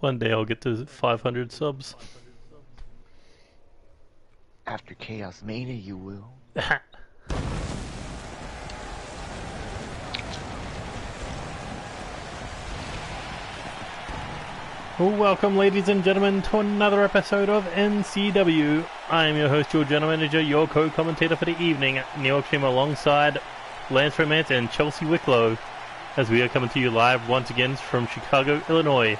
One day I'll get to 500 subs. After Chaos Mania, you will. Welcome, ladies and gentlemen, to another episode of NCW. I am your host, your general manager, your co-commentator for the evening, NeoXtreme, alongside Lance Romance and Chelsea Wicklow, as we are coming to you live once again from Chicago, Illinois,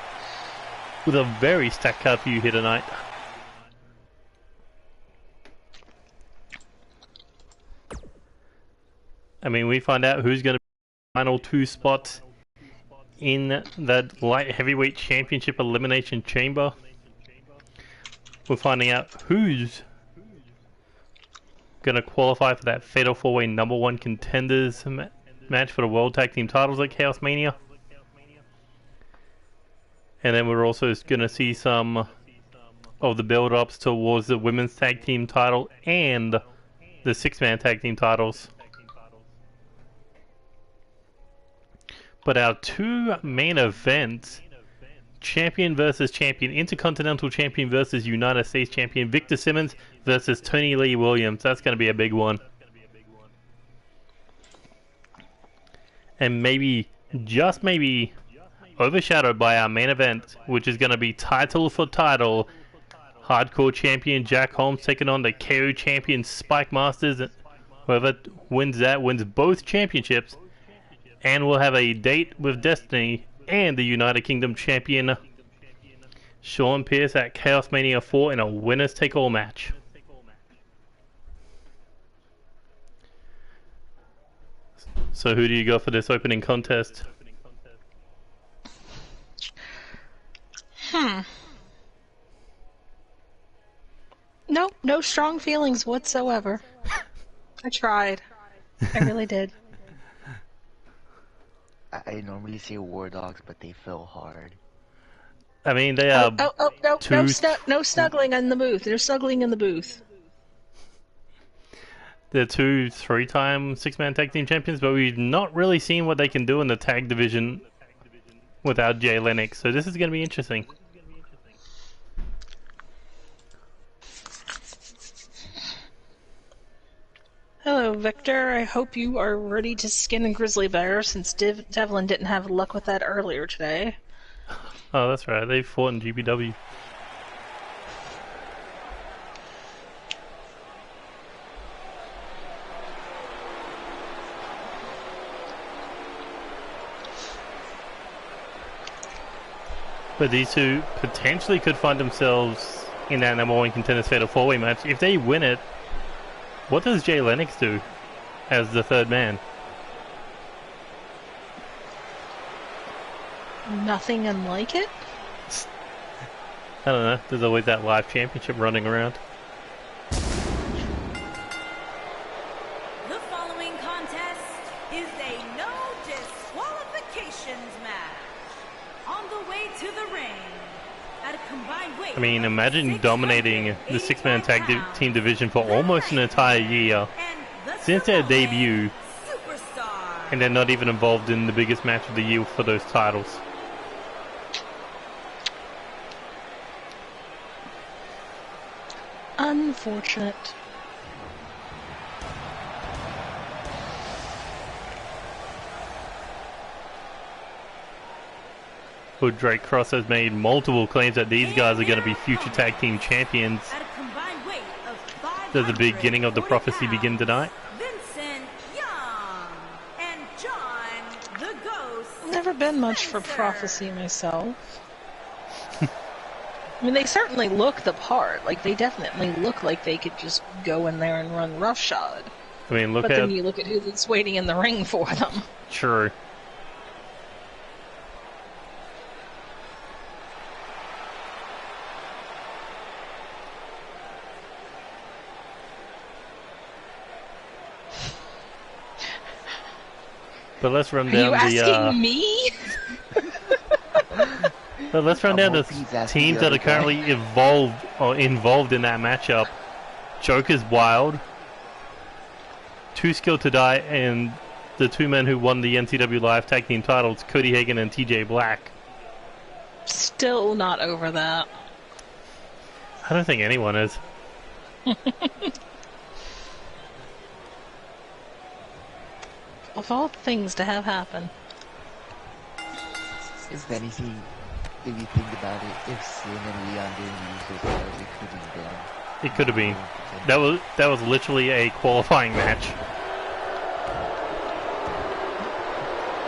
with a very stacked card for you here tonight. I mean, we find out who's going to be the final two spots in that light heavyweight championship elimination chamber. We're finding out who's going to qualify for that fatal four-way #1 contenders match for the World Tag Team titles at Chaos Mania. And then we're also going to see some of the build-ups towards the Women's Tag Team title and the Six-Man Tag Team titles. But our two main events, champion versus champion, Intercontinental Champion versus United States Champion, Victor Simmons versus Tony Lee Williams. That's going to be a big one. And maybe, just maybe, overshadowed by our main event, which is going to be title for title. Hardcore Champion Jack Holmes taking on the KO Champion Spike Masters. Whoever wins that wins both championships. And we'll have a date with Destiny and the United Kingdom Champion Sean Pierce at Chaos Mania 4 in a winners take all match. So who do you go for this opening contest? No strong feelings whatsoever. I tried. I really did. I normally say War Dogs, but they fell hard. I mean, they are. No snuggling in the booth. There's snuggling in the booth. They're two three-time six-man tag team champions, but we've not really seen what they can do in the tag division without Jay Lennox. So this is going to be interesting. Hello, Victor. I hope you are ready to skin a grizzly bear, since Devlin didn't have luck with that earlier today. Oh, that's right. They fought in GPW. But these two potentially could find themselves in that #1 contenders fatal four-way match. If they win it, what does Jay Lennox do as the third man? Nothing unlike it? I don't know. There's always that live championship running around. The following contest is a no disqualifications match. On the way to the ring, at a combined weight. I mean, imagine dominating the six-man tag team division for almost an entire year since their debut, and they're not even involved in the biggest match of the year for those titles. Unfortunate. Well, Drake Cross has made multiple claims that these guys are going to be future tag team champions. Does the beginning of the prophecy begin tonight? Never been much for prophecy myself. I mean, they certainly look the part. Like, they definitely look like they could just go in there and run roughshod. I mean, but then you look at who's waiting in the ring for them. True. But let's run down Are you asking me? But let's run down the teams that are currently involved in that matchup. Joker's Wild, Too Skilled to Die, and the two men who won the NCW Live Tag Team titles, Cody Hagan and TJ Black. Still not over that. I don't think anyone is. Of all things to have happen. If anything, if you think about it, if Sin and Leon didn't use this card, it could have been them. It could have been. That was literally a qualifying match.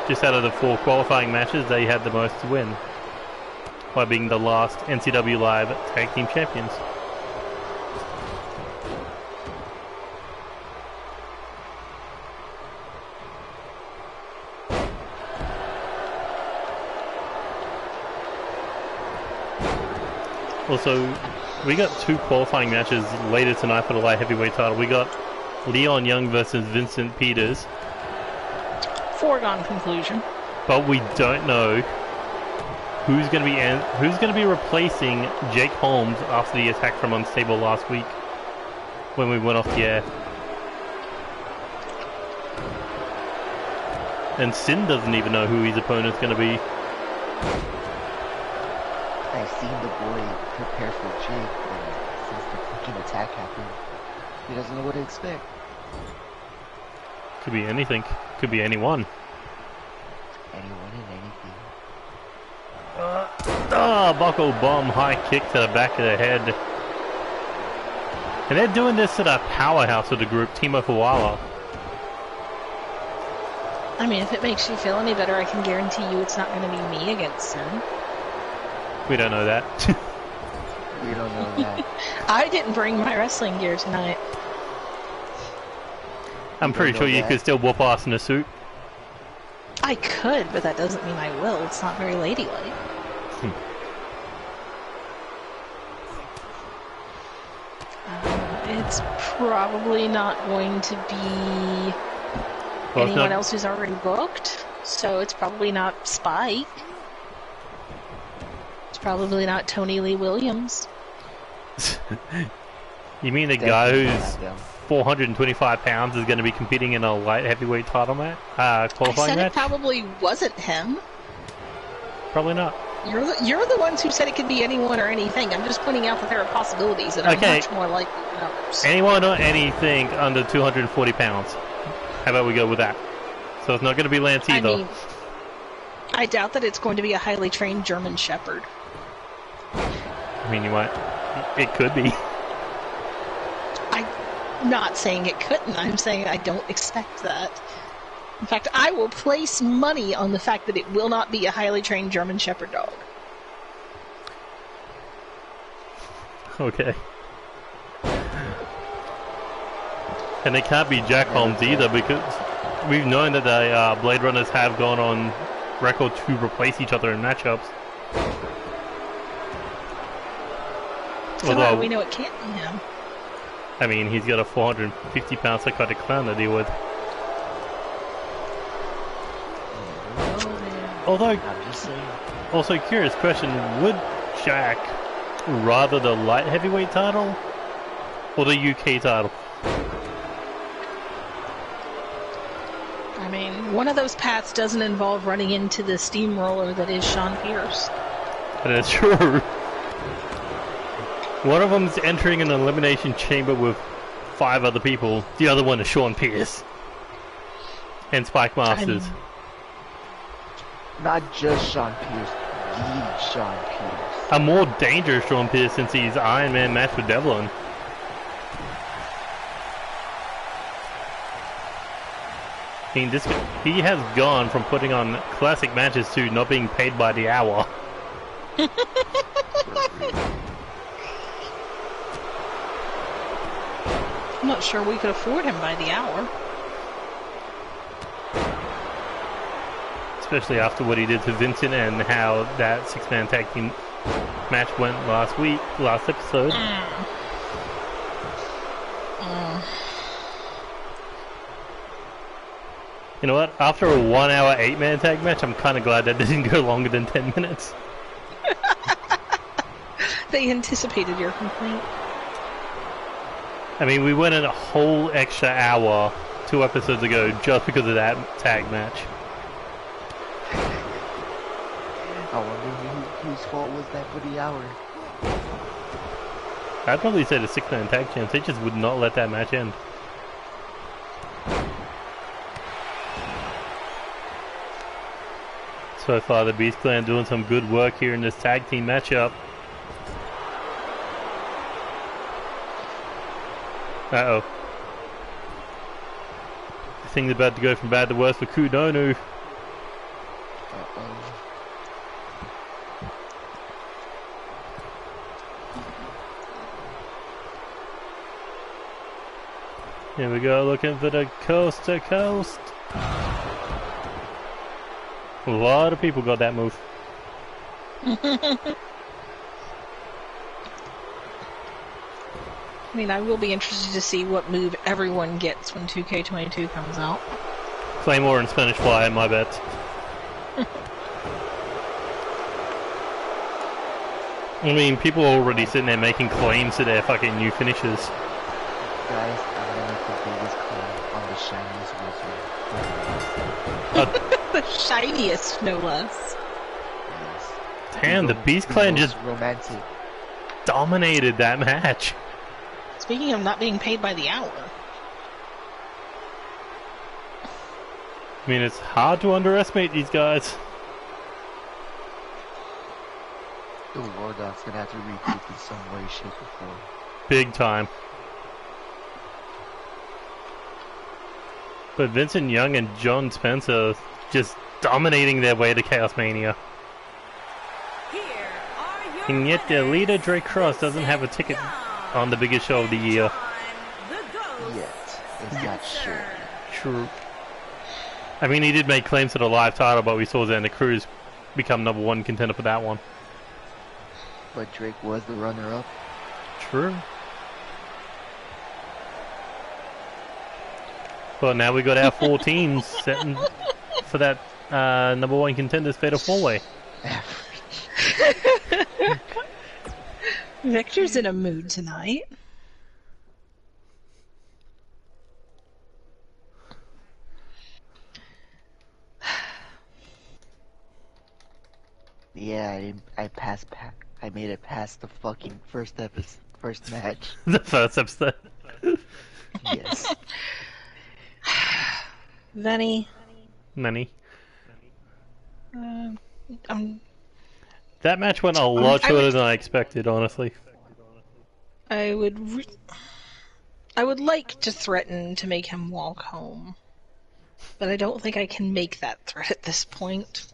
Just out of the 4 qualifying matches, they had the most to win, by being the last NCW Live Tag Team Champions. Also, we got 2 qualifying matches later tonight for the light heavyweight title. We got Leon Young versus Vincent Peters. Foregone conclusion. But we don't know who's going to be replacing Jake Holmes after the attack from Unstable last week when we went off the air. And Sin doesn't even know who his opponent's going to be. I've seen the boy prepare for Jake, but since the fucking attack happened, he doesn't know what to expect. Could be anything. Could be anyone. Anyone and anything. Buckle bomb, high kick to the back of the head. And they're doing this to the powerhouse of the group, Timo Koala. I mean, if it makes you feel any better, I can guarantee you it's not going to be me against Sin. We don't know that. We don't know that. I didn't bring my wrestling gear tonight. I'm pretty sure you could still whoop ass in a suit. I could, but that doesn't mean I will. It's not very ladylike. It's probably not going to be anyone else who's already booked, so it's probably not Spike. It's probably not Tony Lee Williams. You mean the guy who's 425 pounds is going to be competing in a light heavyweight title match? Qualifying match? It probably wasn't him. Probably not. You're the ones who said it could be anyone or anything. I'm just pointing out that there are possibilities that are much more likely than others. Anyone or anything under 240 pounds. How about we go with that? So it's not going to be Lance either. I mean, I doubt that it's going to be a highly trained German Shepherd. I mean, you might. It could be. I'm not saying it couldn't. I'm saying I don't expect that. In fact, I will place money on the fact that it will not be a highly trained German Shepherd dog. Okay. And it can't be Jack Holmes either, because we've known that the Blade Runners have gone on record to replace each other in matchups. So how do we know it can't be him? I mean, he's got a 450-pound psychotic clown to deal with. Although, also curious question, would Jack rather the light heavyweight title or the UK title? I mean, one of those paths doesn't involve running into the steamroller that is Sean Pierce. That's true. One of them's entering an elimination chamber with 5 other people. The other one is Sean Pierce. And Spike Masters. Not just Sean Pierce, the Sean Pierce. A more dangerous Sean Pierce since he's Iron Man match with Devlin. I mean, he has gone from putting on classic matches to not being paid by the hour. I'm not sure we could afford him by the hour. Especially after what he did to Vincent and how that 6-man tag team match went last episode. You know what? After a 1-hour 8-man tag match, I'm kind of glad that didn't go longer than 10 minutes. They anticipated your complaint. I mean, we went in a whole extra hour 2 episodes ago just because of that tag match. I wonder whose fault was that for the hour. I'd probably say the 6-man tag champs. They just would not let that match end. So far, the Beast Clan doing some good work here in this tag team matchup. Uh-oh. Things about to go from bad to worse for Kudonu. Uh-oh. Here we go, looking for the coast to coast. A lot of people got that move. I mean, I will be interested to see what move everyone gets when 2K22 comes out. Claymore and Spanish Fly, my bet. I mean, people are already sitting there making claims to their fucking new finishes. Guys, I'm gonna make the biggest claim on the shiniest wizard. The shiniest, no less. Yes. Damn, the Beast Clan just romantic. dominated that match. Speaking of not being paid by the hour. I mean, it's hard to underestimate these guys. The War Dog's gonna have to recoup in some way, shape, or form. Big time. But Vincent Young and John Spencer just dominating their way to Chaos Mania. Here are your And yet their leader, winners, Drake Cross, doesn't have a ticket on the biggest show of the year. the Ghost. Yet, it's not sure. True. I mean, he did make claims to the live title, but we saw Xander Cruz become #1 contender for that one. But Drake was the runner-up. True. Well, now we got our 4 teams setting for that #1 contenders fatal 4-way. Victor's in a mood tonight. Yeah, I made it past the fucking first match. The first episode. Yes. Venny. Many. I'm That match went a lot shorter than I expected, honestly. I would like to threaten to make him walk home, but I don't think I can make that threat at this point.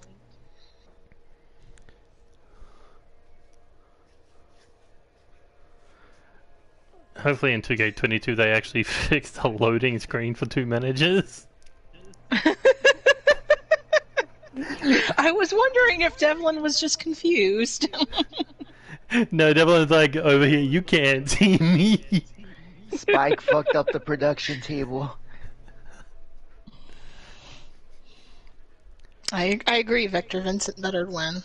Hopefully in 2K22 they actually fixed the loading screen for 2 managers. I was wondering if Devlin was just confused. No, Devlin's like, over here, you can't see me. Spike fucked up the production table. I agree, Victor. Vincent better win.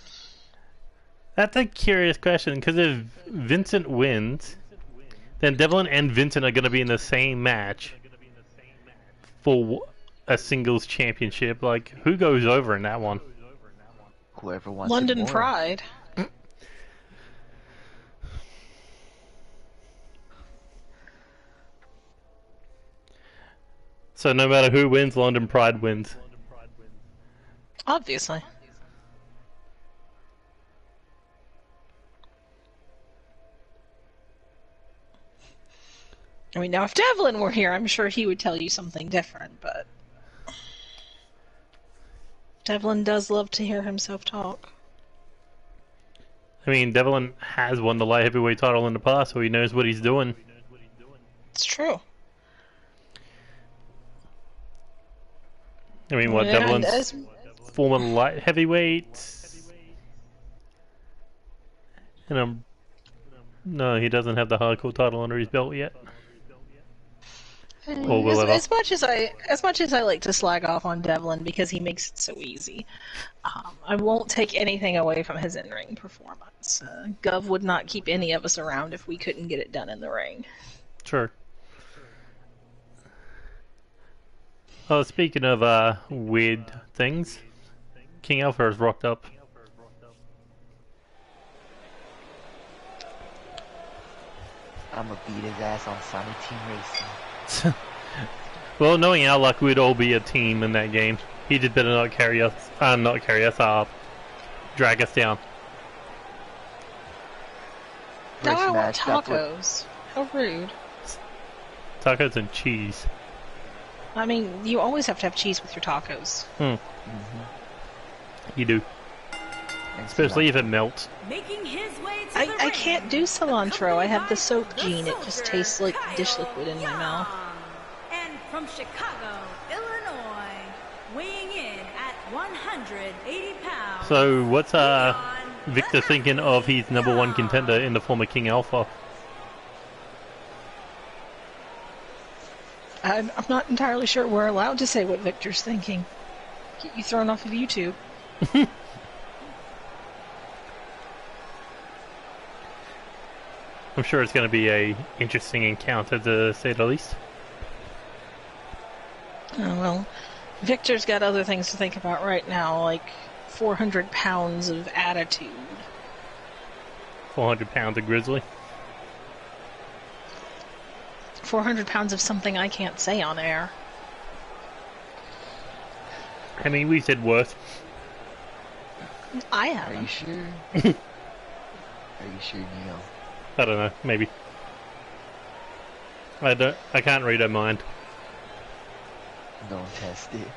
That's a curious question, because if Vincent wins, then Devlin and Vincent are going to be in the same match for a singles championship. Like, who goes over in that one? Whoever wants London it more. Pride. So no matter who wins, London Pride wins. Obviously. I mean, now if Devlin were here, I'm sure he would tell you something different, but Devlin does love to hear himself talk. I mean, Devlin has won the light heavyweight title in the past, so he knows what he's doing. It's true. I mean, what, Yeah, Devlin's former light heavyweight? And no, he doesn't have the hardcore title under his belt yet. Or will ever. As much as I like to slag off on Devlin because he makes it so easy, I won't take anything away from his in-ring performance. Gov would not keep any of us around if we couldn't get it done in the ring. Sure. Oh, speaking of weird things, King Alpha has rocked up. I'm gonna beat his ass on Sonic Team Racing. Well, knowing our luck, we'd all be a team in that game. He just better not carry us, drag us down. Now I want First match, tacos. How rude. Tacos and cheese. I mean, you always have to have cheese with your tacos. You do. Especially if it melts. Making his way to the I ring, can't do cilantro. I have the soap gene. It just tastes like dish liquid in my mouth. And from Chicago, Illinois, weighing in at 180 pounds. So what's Victor thinking of his #1 contender in the form of King Alpha? I'm not entirely sure we're allowed to say what Victor's thinking. Get you thrown off of YouTube. I'm sure it's going to be a interesting encounter, to say the least. Oh, well, Victor's got other things to think about right now, like 400 pounds of attitude. 400 pounds of grizzly. 400 pounds of something I can't say on air. I mean, we said worse. I Are you haven't. sure? Are you sure, Neo? I don't know, maybe. I can't read her mind. Don't test it.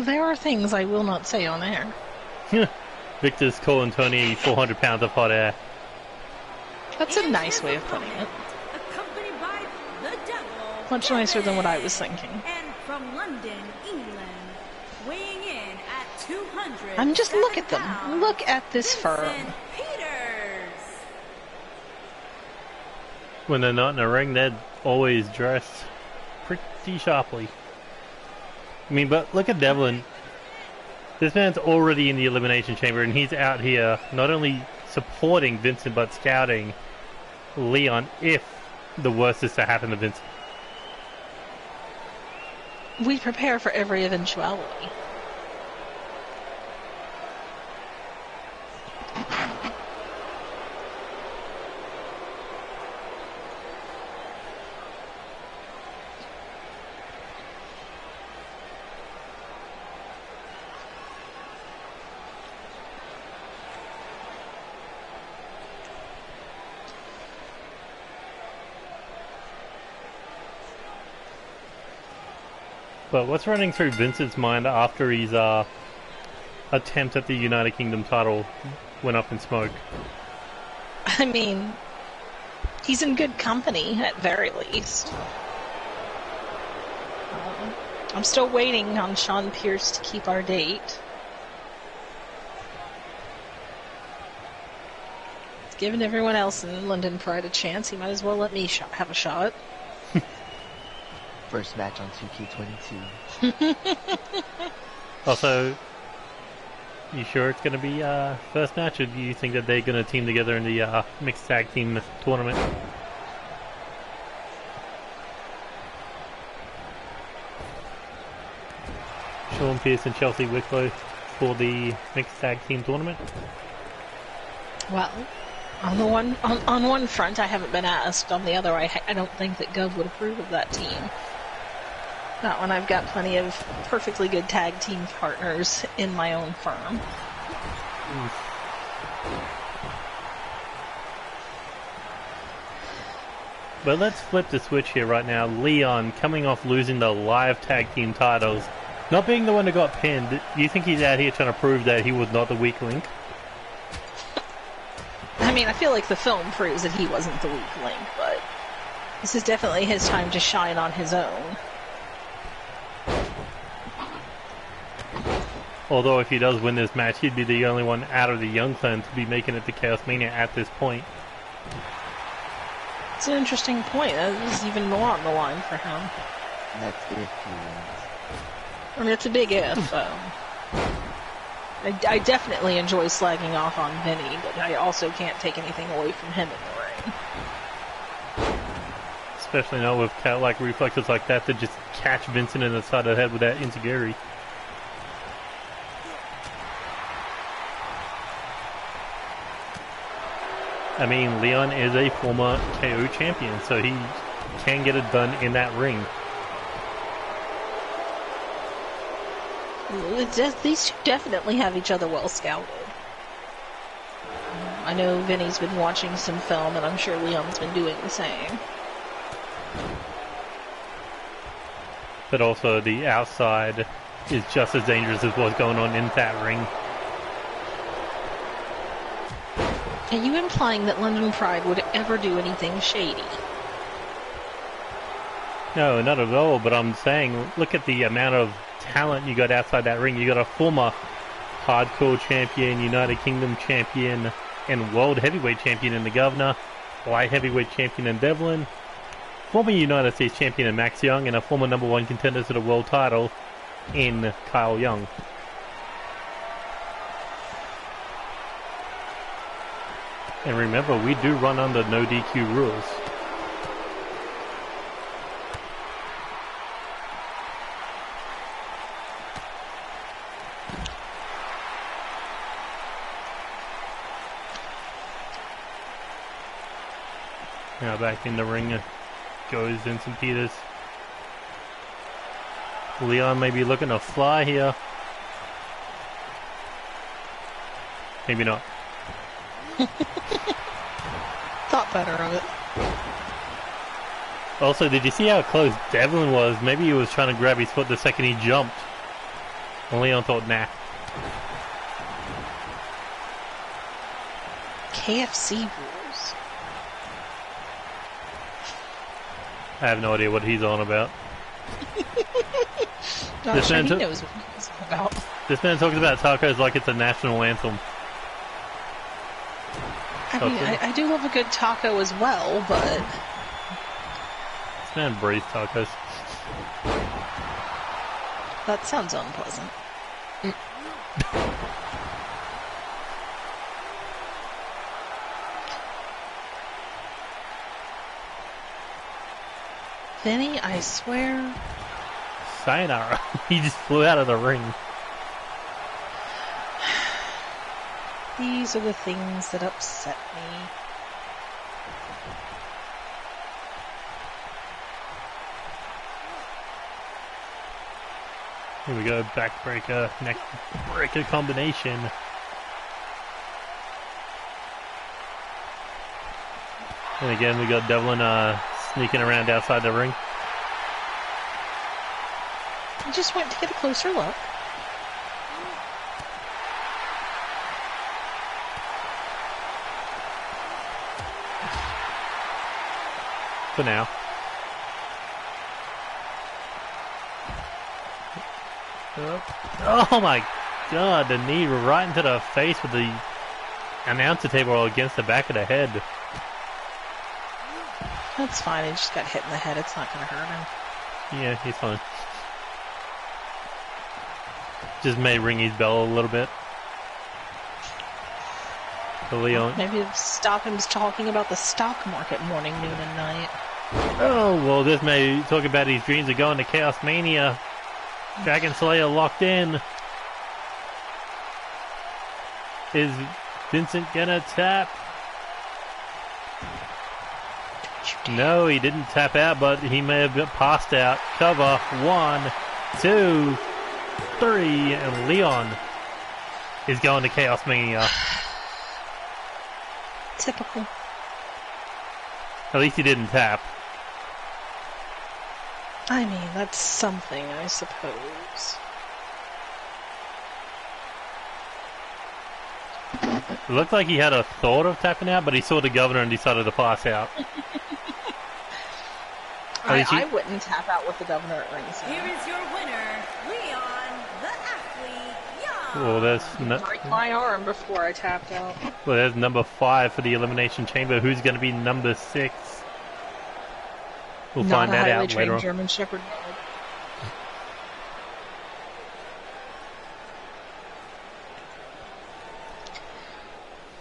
There are things I will not say on air. Victor's calling Tony 400 pounds of hot air. That's a nice way of putting it. Accompanied by the Devil, Much nicer than what I was thinking. and from London, England, weighing in at 200. I'm just look at them. Look at this firm. Peters. When they're not in a ring, they're always dressed pretty sharply. I mean, but look at Devlin. This man's already in the Elimination Chamber, and he's out here not only supporting Vincent, but scouting Leon if the worst is to happen to Vincent. We prepare for every eventuality. But what's running through Vincent's mind after his attempt at the United Kingdom title went up in smoke? I mean, he's in good company, at very least. I'm still waiting on Sean Pierce to keep our date. It's given everyone else in London Pride a chance. He might as well let me have a shot. First match on 2K22. Also, you sure it's going to be first match, or do you think that they're going to team together in the mixed tag team tournament? Sean Pierce and Chelsea Wicklow for the mixed tag team tournament? Well, on one front, I haven't been asked. On the other, I don't think that Gov would approve of that team. Not when I've got plenty of perfectly good tag team partners in my own firm. But let's flip the switch here right now. Leon coming off losing the live tag team titles, not being the one that got pinned. Do you think he's out here trying to prove that he was not the weak link? I mean, I feel like the film proves that he wasn't the weak link, but this is definitely his time to shine on his own. Although if he does win this match, he'd be the only one out of the Young Clan to be making it to Chaos Mania at this point. It's an interesting point. There's even more on the line for him. That's if he wins. I mean, it's a big if. I definitely enjoy slagging off on Vinny, but I also can't take anything away from him in the ring. Especially now with cat-like reflexes like that to just catch Vincent in the side of the head with that enziguri. I mean, Leon is a former KO champion, so he can get it done in that ring. These two definitely have each other well scouted. I know Vinny's been watching some film, and I'm sure Leon's been doing the same. But also, the outside is just as dangerous as what's going on in that ring. Are you implying that London Pride would ever do anything shady? No, not at all, but I'm saying, look at the amount of talent you got outside that ring. You got a former hardcore champion, United Kingdom champion, and world heavyweight champion in the Governor, light heavyweight champion in Devlin, former United States champion in Max Young, and a former #1 contender to the world title in Kyle Young. And remember, we do run under no DQ rules. Now back in the ring goes Vincent Peters. Leon may be looking to fly here. Maybe not. Thought better of it. Also, did you see how close Devlin was? Maybe he was trying to grab his foot the second he jumped. And Leon thought, nah. KFC rules. I have no idea what he's on about. Not sure he knows what he's about. This man talks about tacos like it's a national anthem. I mean, I do love a good taco as well, but... This man breathes tacos. That sounds unpleasant. Vinny, I swear... Sayonara. He just flew out of the ring. These are the things that upset me. Here we go, backbreaker, neck breaker combination. And again, we got Devlin sneaking around outside the ring. I just went to get a closer look. For now. Oh my god, the knee right into the face with the announcer table against the back of the head. That's fine, he just got hit in the head, it's not gonna hurt him. Yeah, he's fine. Just may ring his bell a little bit. The Leon. Maybe stop him talking about the stock market morning, noon, and night. Oh, well, this may talk about his dreams of going to Chaos Mania. Dragon Slayer locked in. Is Vincent gonna tap? No, he didn't tap out, but he may have been passed out. Cover. 1, 2, 3, and Leon is going to Chaos Mania. Typical. At least he didn't tap. I mean, that's something, I suppose. It looked like he had a thought of tapping out, but he saw the governor and decided to pass out. I wouldn't tap out with the governor at ringside. Here is your winner, Leon, the athlete, Young. Well, Break my arm before I tapped out. well, there's number 5 for the Elimination Chamber. Who's going to be number 6? We'll find that out later on. German Shepherd dog.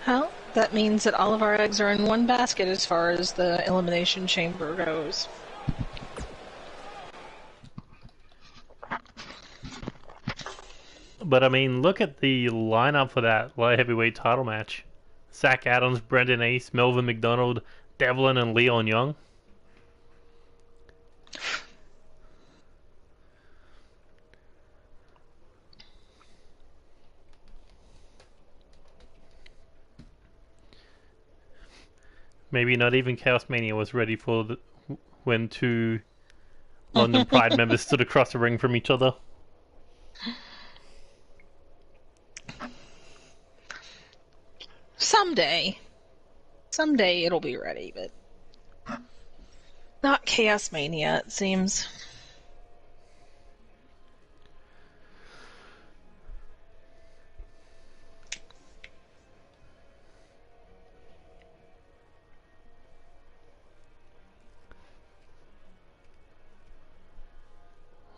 Well, that means that all of our eggs are in one basket as far as the Elimination Chamber goes. But I mean, look at the lineup for that light heavyweight title match. Zach Adams, Brendan Ace, Melvin McDonald, Devlin, and Leon Young. Maybe not even Chaos Mania was ready for when two London Pride members stood across the ring from each other. Someday it'll be ready, but not Chaos Mania, it seems.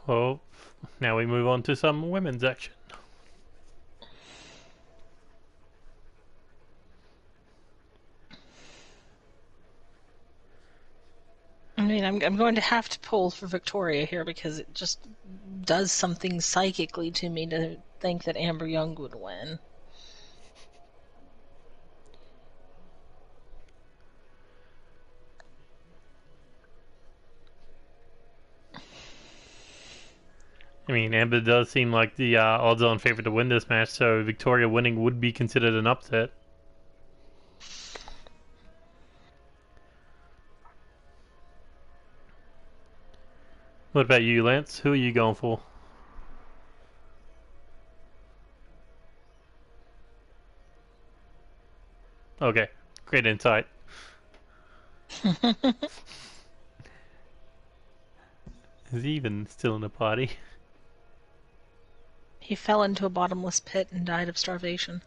Well, now we move on to some women's action. I mean, I'm going to have to pull for Victoria here because it just does something psychically to me to think that Amber Young would win. I mean, Amber does seem like the odds-on favorite to win this match, so Victoria winning would be considered an upset. What about you, Lance? Who are you going for? Okay, great insight. Is he even still in the party? He fell into a bottomless pit and died of starvation.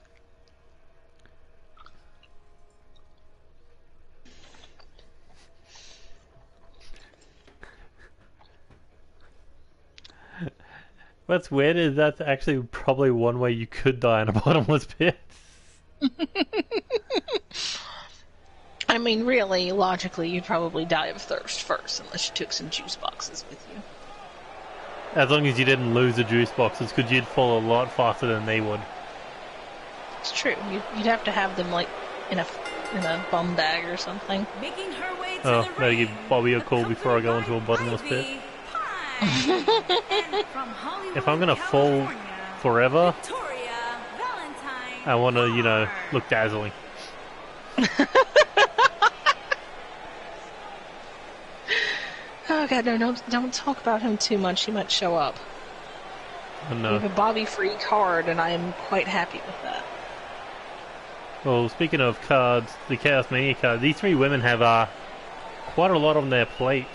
What's weird is that's actually probably one way you could die in a bottomless pit. I mean, really, logically, you'd probably die of thirst first, unless you took some juice boxes with you. As long as you didn't lose the juice boxes, because you'd fall a lot faster than they would. It's true. You'd have to have them, like, in a bum bag or something. Making her way to Oh, the better ring, give Bobby a the call before I go into a bottomless pit. If I'm gonna fall forever, I want to, you know, look dazzling. Oh god, no, don't talk about him too much. He might show up. Oh, We no. have a Bobby free card, and I am quite happy with that. Well, speaking of cards, the Chaos Mania card, these three women have quite a lot on their plate.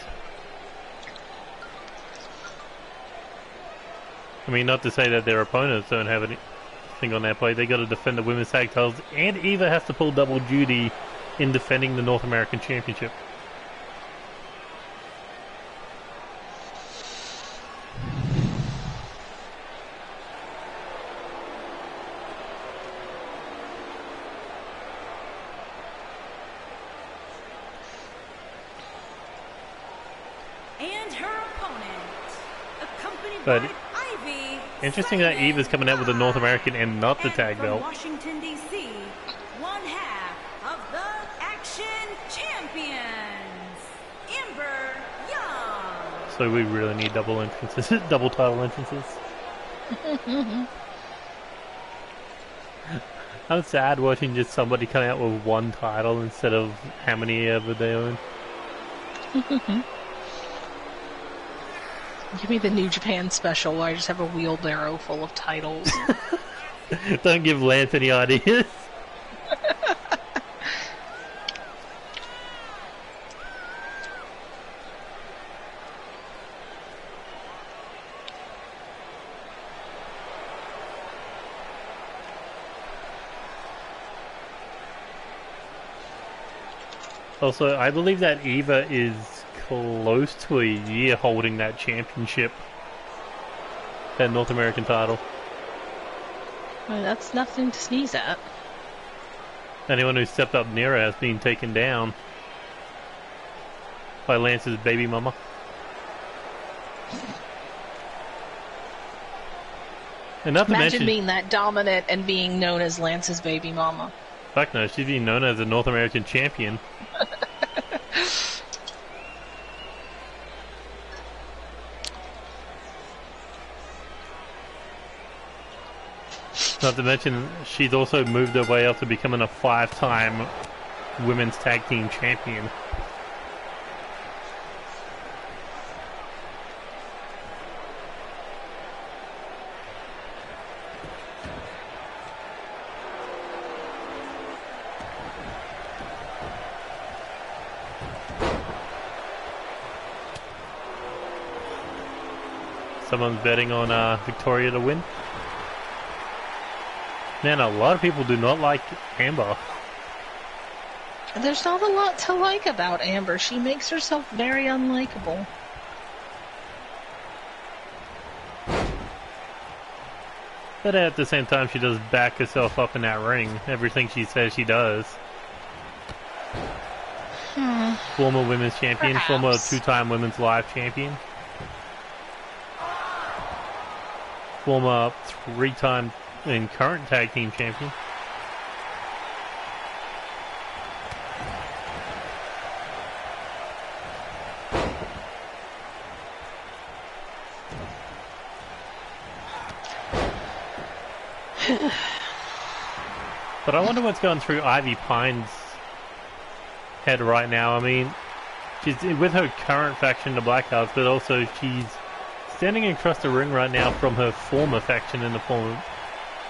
I mean, not to say that their opponents don't have anything on their plate. They got to defend the women's tag titles, and Eva has to pull double duty in defending the North American Championship. And her opponent, accompanied But by Ivy. interesting that Eva's coming out with the North American and not the tag from belt. Washington, D.C., one half of the Action Champions, Amber Young. So we really need double entrances, double title entrances. I'm sad watching just somebody come out with one title instead of how many ever they own. Give me the New Japan special where I just have a wheelbarrow full of titles. Don't give Lance any ideas. Also, I believe that Eva is close to a year holding that championship. That North American title. Well, that's nothing to sneeze at. Anyone who stepped up near her has been taken down by Lance's baby mama. And not to Imagine mention, being that dominant and being known as Lance's baby mama. Fuck no, she's been known as a North American champion. Not to mention, she's also moved her way up to becoming a 5-time women's tag team champion. Someone's betting on Victoria to win. Man, a lot of people do not like Amber. There's not a lot to like about Amber. She makes herself very unlikable. But at the same time, she does back herself up in that ring. Everything she says she does. Former women's champion, Perhaps. former 2-time women's live champion. Former 3-time and current tag team champion. But I wonder what's going through Ivy Pine's head right now. I mean, she's with her current faction, the Blackhearts, but also she's standing across the ring right now from her former faction in the form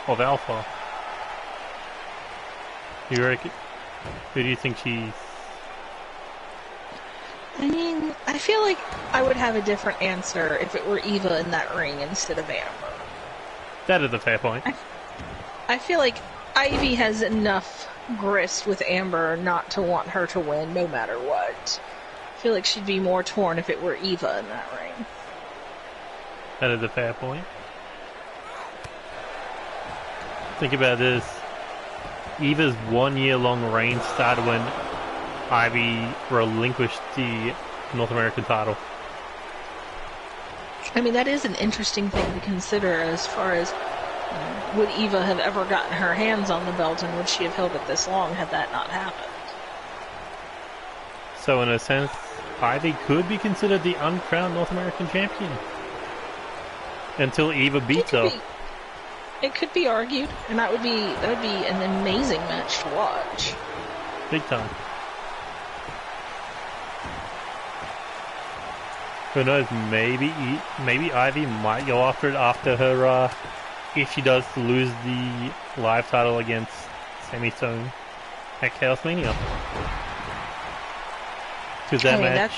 of Alpha. You reckon? Who do you think she's... I mean, I feel like I would have a different answer if it were Eva in that ring instead of Amber. That is a fair point. I feel like Ivy has enough grist with Amber not to want her to win no matter what. I feel like she'd be more torn if it were Eva in that ring. That is a fair point. Think about this. Eva's 1-year-long reign started when Ivy relinquished the North American title. I mean, that is an interesting thing to consider as far as would Eva have ever gotten her hands on the belt, and would she have held it this long had that not happened? So in a sense, Ivy could be considered the uncrowned North American champion. Until Eva beats her. It could be argued, and that would be an amazing match to watch. Big time. Who knows, maybe Ivy might go after it after her, if she does lose the live title against Sami Zayn at Chaos Mania. Because that match...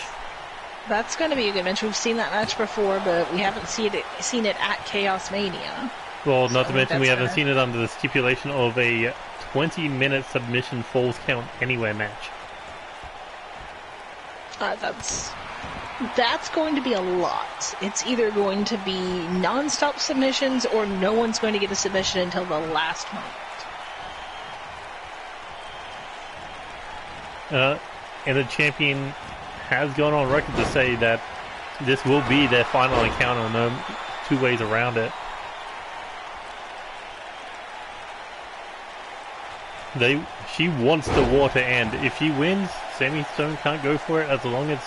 That's going to be a good match. We've seen that match before, but we haven't seen it at Chaos Mania. Well, not to mention we haven't seen it under the stipulation of a 20-minute submission Falls Count Anywhere match. That's going to be a lot. It's either going to be non-stop submissions or no one's going to get a submission until the last moment. And the champion has gone on record to say that this will be their final encounter, no two ways around it. She wants the war to end. If she wins, Sami Zayn can't go for it as long as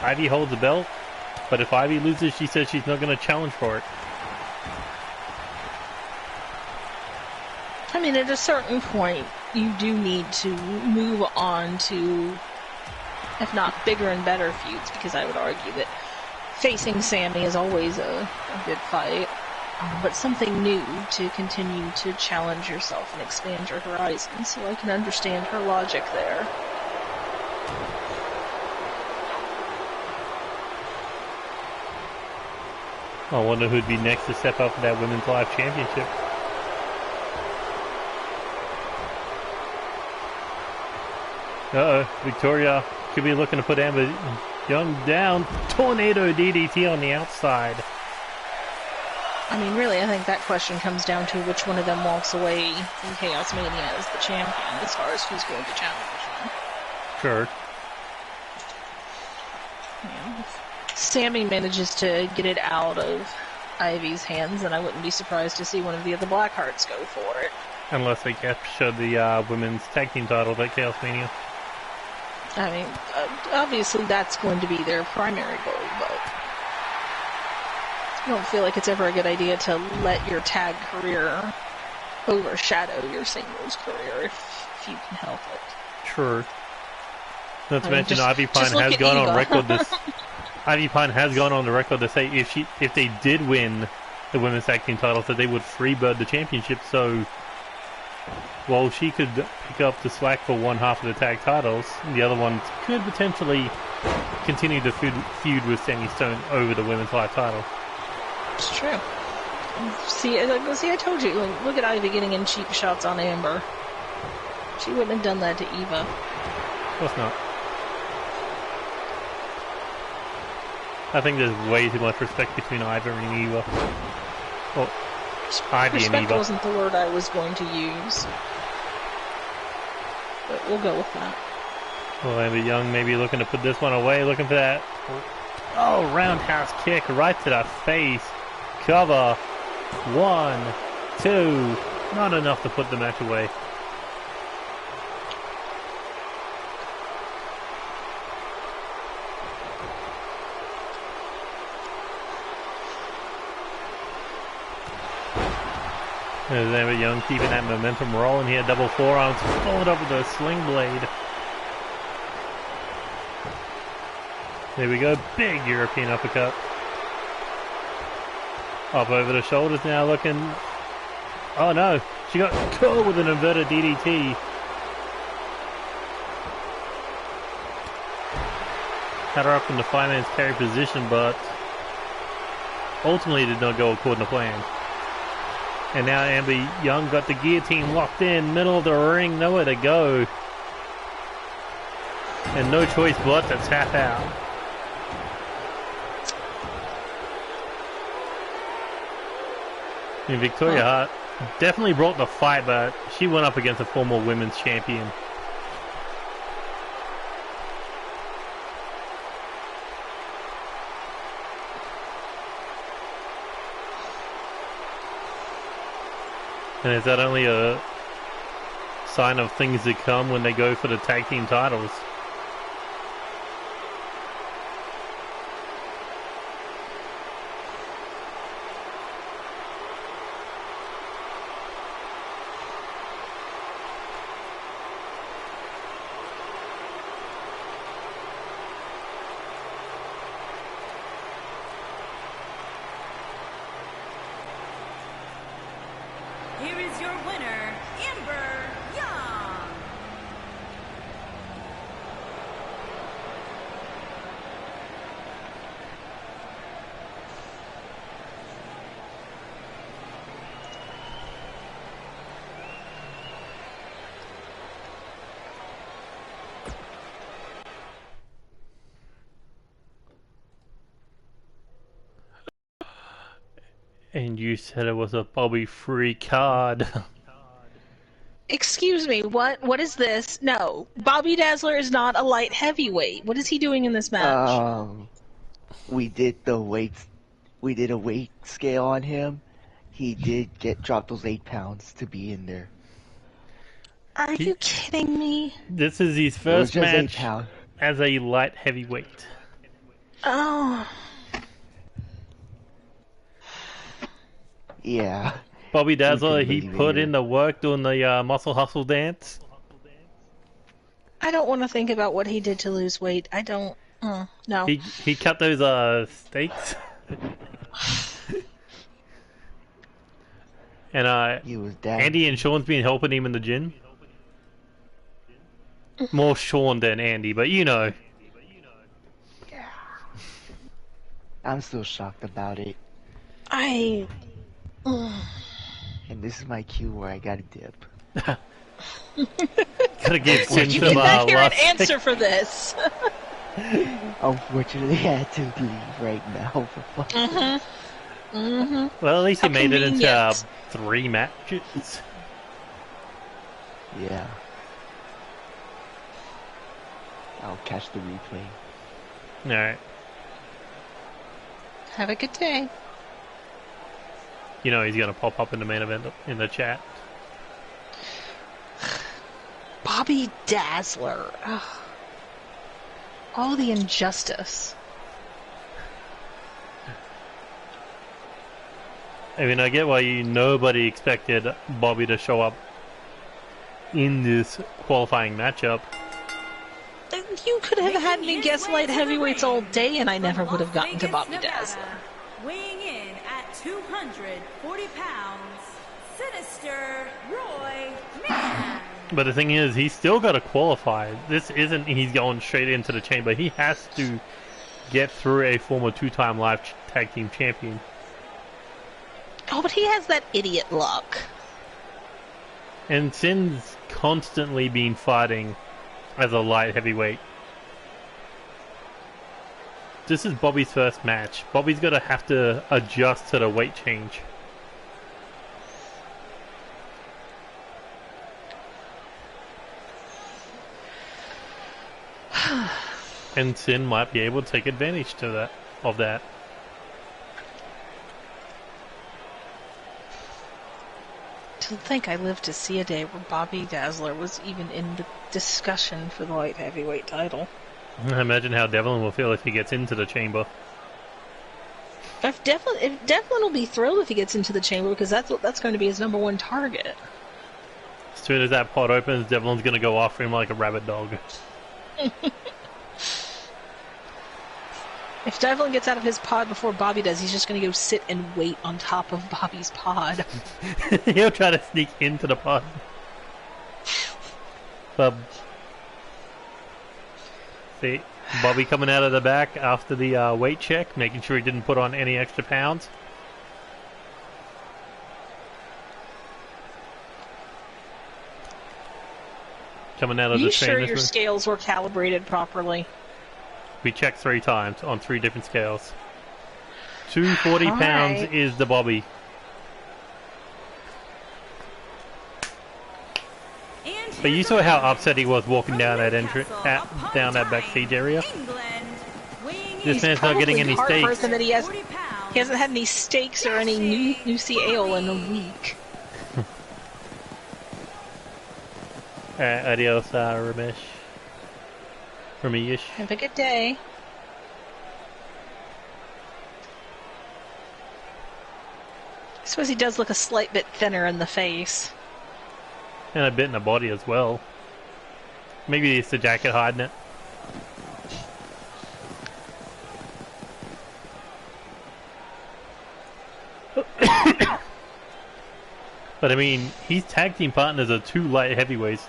Ivy holds the belt. But if Ivy loses, she says she's not going to challenge for it. I mean, at a certain point, you do need to move on to, if not bigger and better feuds, because I would argue that facing Sami is always a good fight, but something new to continue to challenge yourself and expand your horizons, so I can understand her logic there. I wonder who'd be next to step up for that Women's Live Championship. Uh-oh, Victoria could be looking to put Amber Young down. Tornado DDT on the outside. I mean, really, I think that question comes down to which one of them walks away from Chaos Mania as the champion, as far as who's going to challenge them. Sure. Yeah. If Sami manages to get it out of Ivy's hands, then I wouldn't be surprised to see one of the other Blackhearts go for it. Unless they capture the women's tag team title at Chaos Mania. I mean, obviously that's going to be their primary goal, but I don't feel like it's ever a good idea to let your tag career overshadow your singles career if you can help it. True. Not to I mean, mention, just- Ivy Pine just look has at gone on Eva. record this. Ivy Pine has gone on the record to say if they did win the women's tag team titles, that they would freebird the championship. So, while she could pick up the slack for one half of the tag titles, the other ones could potentially continue to feud with Sammy Stone over the women's live title. It's true. See, I told you. Look at Ivy getting in cheap shots on Amber. She wouldn't have done that to Eva. Of course not. I think there's way too much respect between Ivy and Eva. Well, Ivy and Respect Eva. wasn't the word I was going to use, but we'll go with that. Well, Amber Young maybe looking to put this one away, looking for that. Oh, roundhouse kick right to the face. Cover. 1, 2. Not enough to put the match away. There's Amber Young keeping that momentum rolling here. Double forearms, followed up with a sling blade. There we go, big European uppercut. Up over the shoulders now, looking. Oh no, she got caught with an inverted DDT. Had her up in the fireman's carry position, but ultimately did not go according to plan. And now Amber Young got the guillotine locked in, middle of the ring, nowhere to go. And no choice but to tap out. And Victoria Hart definitely brought the fight, but she went up against a former women's champion. And is that only a sign of things to come when they go for the tag team titles? Here is your winner, Amber Young. And you said it was a Bobby free card. Excuse me, what? What is this? No, Bobby Dazzler is not a light heavyweight. What is he doing in this match? We did the weights. We did a weight scale on him. He did get dropped those 8 pounds to be in there. Are you kidding me? This is his It was first just 8 match pounds. as a light heavyweight. Oh, Yeah. Bobby Dazzler, couldn't he believe it put either. in the work doing the muscle hustle dance. I don't want to think about what he did to lose weight. I don't. No. He cut those steaks. And He was down. Andy and Sean's been helping him in the gym. More Sean than Andy, but you know. I'm still shocked about it. I. And this is my cue where I gotta dip. Gotta give Sin You some cannot hear an love. answer for this. Unfortunately, I had to leave right now for fuck's sake. Well, at least he How made it into convenient. 3 matches. Yeah. I'll catch the replay. Alright. Have a good day. You know he's gonna pop up in the main event in the chat. Bobby Dazzler. Ugh. All the injustice. I mean, I get why nobody expected Bobby to show up in this qualifying matchup. You could have had me guess light heavyweights all day and I never would have gotten to Bobby Dazzler. Weighing in at 240 pounds, Sinister Roy Mann. But the thing is, he's still got to qualify. This isn't he's going straight into the chamber. He has to get through a former two-time live tag team champion. Oh, but he has that idiot luck. And Sin's constantly been fighting as a light heavyweight. This is Bobby's first match. Bobby's got to have to adjust to the weight change. And Sin might be able to take advantage of that. To think I lived to see a day where Bobby Dazzler was even in the discussion for the light heavyweight title. I imagine how Devlin will feel if he gets into the chamber. If Devlin will be thrilled if he gets into the chamber because that's going to be his number one target. As soon as that pot opens, Devlin's going to go after him like a rabid dog. If Devlin gets out of his pod before Bobby does, he's just going to go sit and wait on top of Bobby's pod. He'll try to sneak into the pod. See, Bobby coming out of the back after the weight check, making sure he didn't put on any extra pounds. Coming out of the train. Are you sure your scales were calibrated properly? We checked 3 times on 3 different scales. 240 pounds is the Bobby. But you saw how upset he was walking down that down that backstage area. This man's not getting any steaks. That he hasn't had any steaks or any new ale in a week. Adios, Ramesh. Ramesh. Have a good day. I suppose he does look a slight bit thinner in the face. And a bit in the body as well. Maybe it's the jacket hiding it. But I mean, his tag team partners are 2 light heavyweights.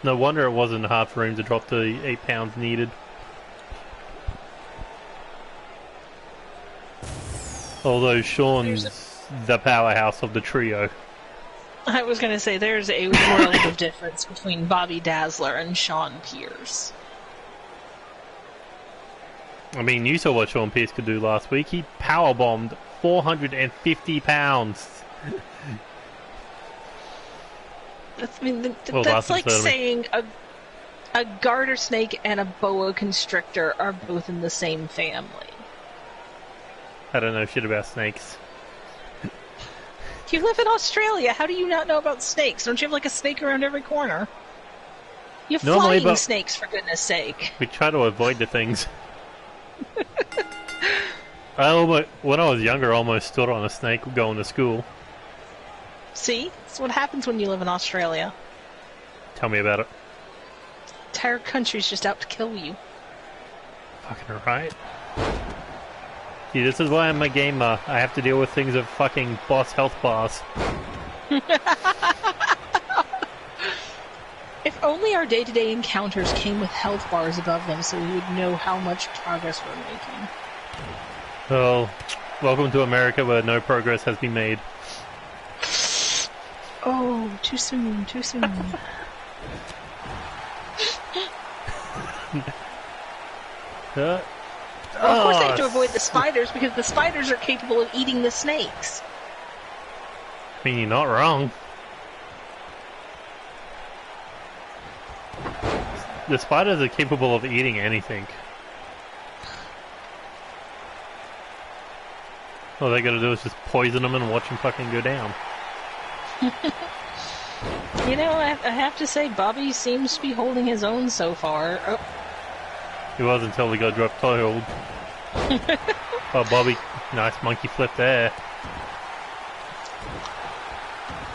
No wonder it wasn't hard for him to drop the 8 pounds needed. Although Sean's the powerhouse of the trio. I was going to say, there's a world of difference between Bobby Dazzler and Sean Pierce. I mean, you saw what Sean Pierce could do last week. He powerbombed 450 pounds. That's like saying a garter snake and a boa constrictor are both in the same family. I don't know shit about snakes. You live in Australia. How do you not know about snakes? Don't you have like a snake around every corner? You have flying snakes, for goodness sake. We try to avoid the things. When I was younger, I almost stood on a snake going to school. See? That's what happens when you live in Australia. Tell me about it. Entire country's just out to kill you. Fucking right. See, this is why I'm a gamer. I have to deal with things of fucking boss health bars. If only our day-to-day encounters came with health bars above them so we would know how much progress we're making. Well, welcome to America where no progress has been made. Oh, too soon, too soon. Of course they have to avoid the spiders because the spiders are capable of eating the snakes. I mean, you're not wrong. The spiders are capable of eating anything. All they gotta do is just poison them and watch them fucking go down. You know, I have to say, Bobby seems to be holding his own so far. Oh. It was until he got dropped toe hold. Oh, Bobby, nice monkey flip there.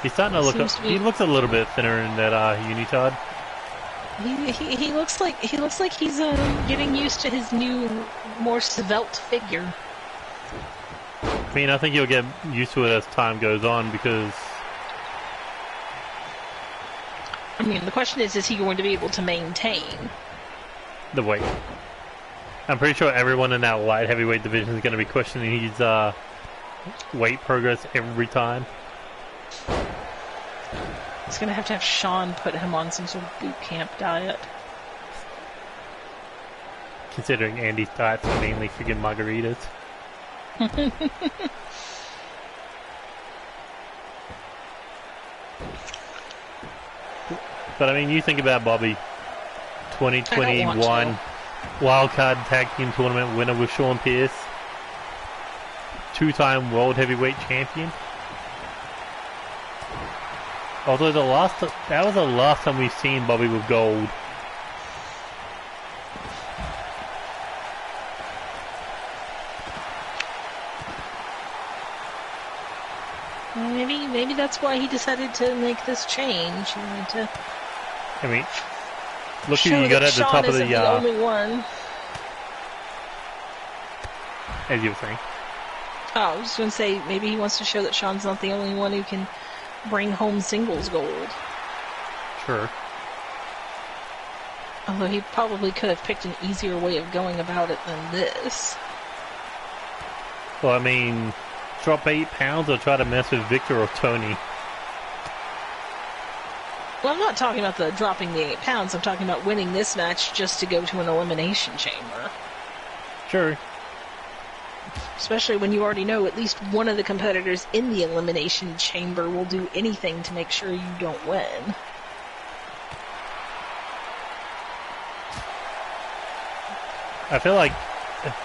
He's starting to look up. He looks a little bit thinner in that unitard. He looks like he's getting used to his new, more svelte figure. I mean, I think you'll get used to it as time goes on because. I mean, the question is he going to be able to maintain the weight? I'm pretty sure everyone in that light heavyweight division is going to be questioning his weight progress every time. He's going to have Sean put him on some sort of boot camp diet. Considering Andy's diet's mainly freaking margaritas. But I mean, you think about Bobby, 2021 wildcard tag team tournament winner with Sean Pierce, two-time world heavyweight champion. Although that was the last time we've seen Bobby with gold. Maybe that's why he decided to make this change. He wanted to. I mean, look who you got at the top of the only one. As you were saying. Oh, I was just going to say, maybe he wants to show that Sean's not the only one who can bring home singles gold. Sure. Although he probably could have picked an easier way of going about it than this. Well, I mean, drop 8 pounds or try to mess with Victor or Tony. Well, I'm not talking about the dropping the 8 pounds. I'm talking about winning this match just to go to an elimination chamber. Sure. Especially when you already know at least one of the competitors in the elimination chamber will do anything to make sure you don't win. I feel like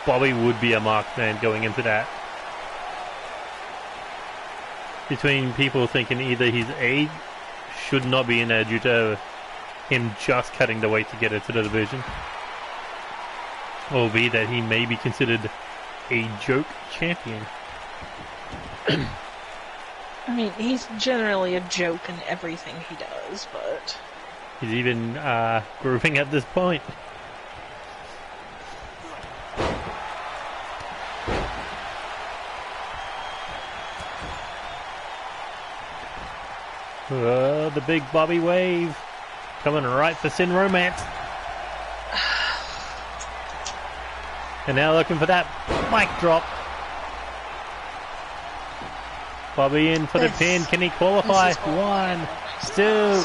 Bobby would be a marked man going into that. Between people thinking either his age should not be in there due to him just cutting the weight to get into the division, or B, that he may be considered a joke champion. I mean, he's generally a joke in everything he does, but... He's even grooving at this point. The big Bobby wave coming right for Sin Romance. And now looking for that mic drop. Bobby in for the pin. Can he qualify? 1, 2.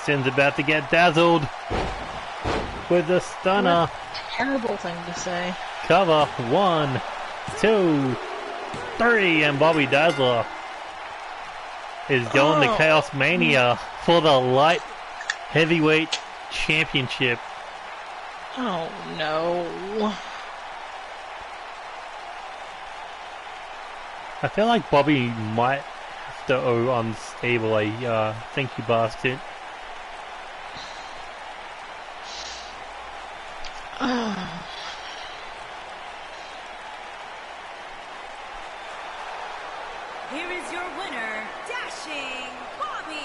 Sin's about to get dazzled with the stunner. What a terrible thing to say. Cover. 1, 2, 3, and Bobby Dazzler is going to Chaos Mania for the light heavyweight championship. Oh no. I feel like Bobby might have to owe Unstable a thank you basket. Here is your winner, Dashing Bobby.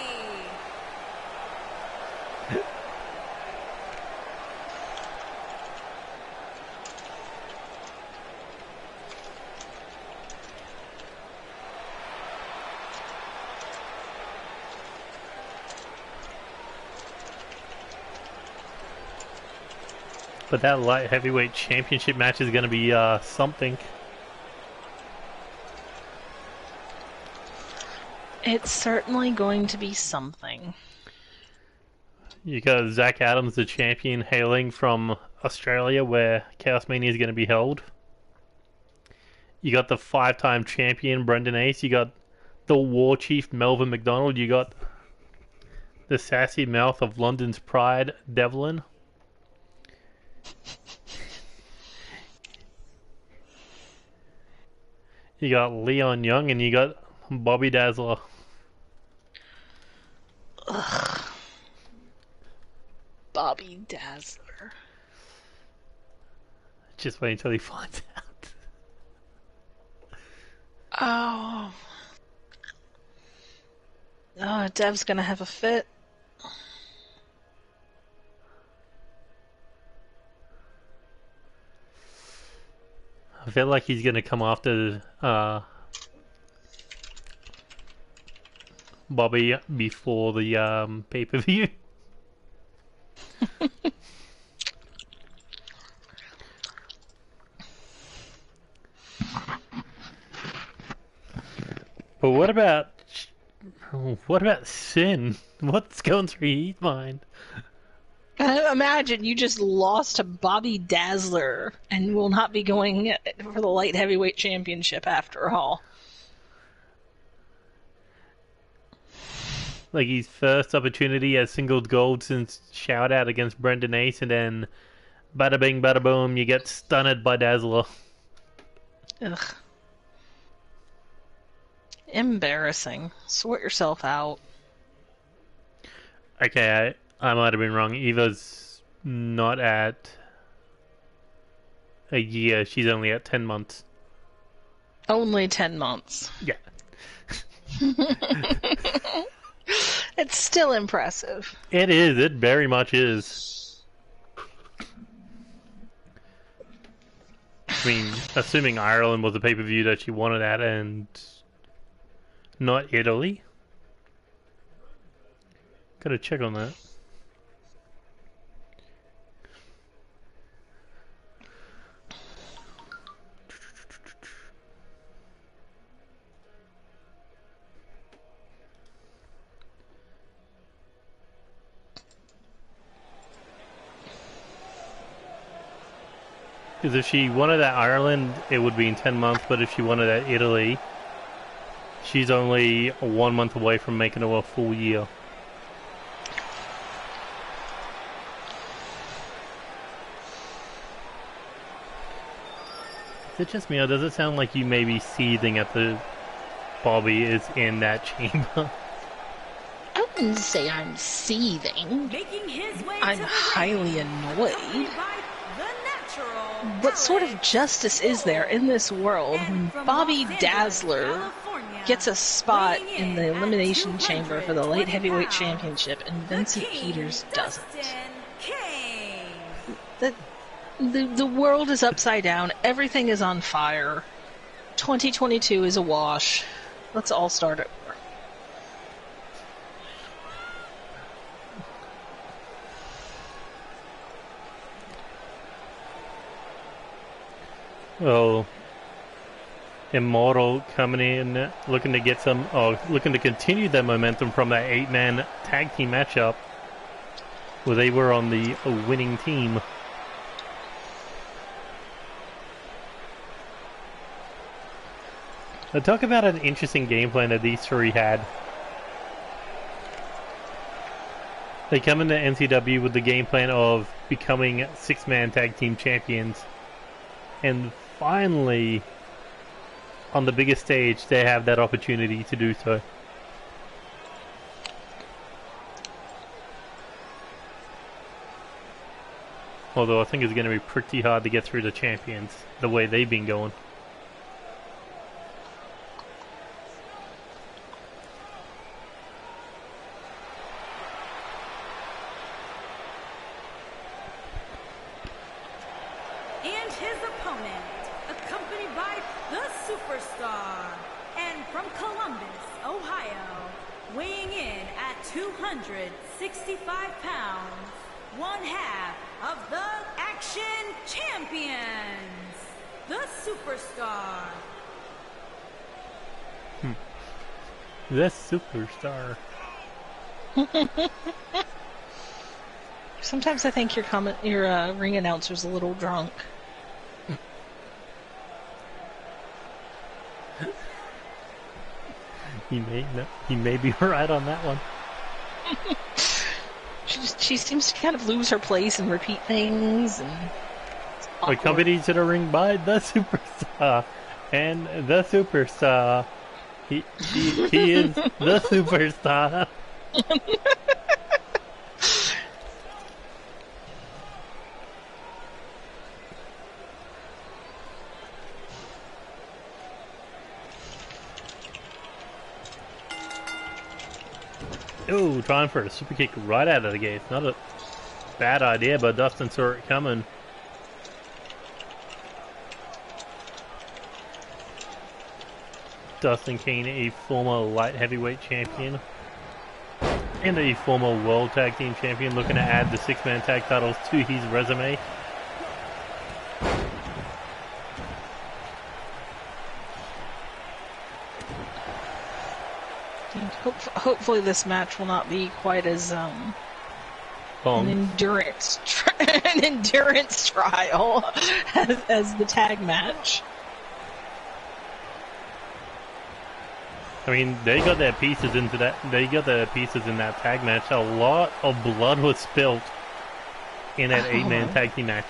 But that light heavyweight championship match is going to be something. It's certainly going to be something. You got Zach Adams, the champion, hailing from Australia, where Chaos Mania is going to be held. You got the 5-time champion Brendan Ace. You got the War Chief Melvin McDonald. You got The sassy mouth of London's pride, Devlin. You got Leon Young and you got Bobby Dazzler. Ugh. Bobby Dazzler. Just wait until he finds out. Oh. Oh, Dev's gonna have a fit. I feel like he's gonna come after Bobby before the pay-per-view. But what about Sin? What's going through his mind? Imagine you just lost to Bobby Dazzler and will not be going for the light heavyweight championship after all. Like his first opportunity as singled gold since shout out against Brendan Ace, and then bada bing bada boom, you get stunned by Dazzler. Ugh. Embarrassing. Sort yourself out. Okay, I might have been wrong. Eva's not at a year, she's only at 10 months. Only 10 months. Yeah. It's still impressive. It is, it very much is. I mean, assuming Ireland was the pay-per-view that she wanted at and not Italy. Gotta check on that. Because if she wanted at Ireland, it would be in 10 months, but if she wanted at Italy, she's only 1 month away from making it a full year. Is it just me, or does it sound like you may be seething at the Bobby is in that chamber? I wouldn't say I'm seething. Making his way I'm to the highly ring, annoyed. accompanied by the natural What sort of Alex justice is there in this world And when from Bobby Los Angeles, Dazzler California, gets a spot weighing in the at elimination chamber for the light 220 heavyweight pounds, championship and the Vincent King, Peters doesn't? Dustin Kane. The world is upside down. Everything is on fire. 2022 is a wash. Let's all start over. Well, Immortal coming in, looking to get some, looking to continue their momentum from that 8-man tag team matchup, where they were on the winning team. Now talk about an interesting game plan that these three had. They come into NCW with the game plan of becoming 6-man tag team champions, and finally, on the biggest stage, they have that opportunity to do so. Although I think it's going to be pretty hard to get through the champions, the way they've been going. And his opponent, accompanied by the Superstar, and from Columbus, Ohio, weighing in at 265 pounds, one half of the Action Champions, the Superstar. The Superstar. Sometimes I think your ring announcer's a little drunk. He may be right on that one. she seems to kind of lose her place and repeat things. And accompanied to the ring by the superstar, and the superstar. He is the superstar. Ooh, trying for a super kick right out of the gate. Not a bad idea, but Dustin saw it coming. Dustin Kane, a former light heavyweight champion and a former world tag team champion, looking to add the 6-man tag titles to his resume. Hopefully this match will not be quite as an endurance trial as the tag match. I mean, they got their pieces into that. They got their pieces in that tag match. A lot of blood was spilt in that 8-man tag team match.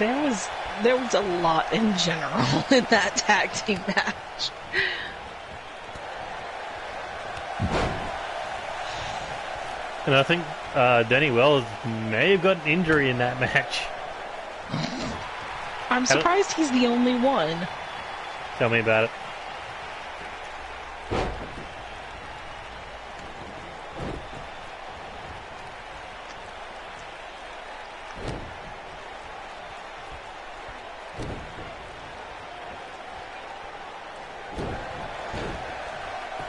There was a lot in general in that tag team match. And I think Danny Wells may have got an injury in that match. I'm surprised he's the only one. Tell me about it.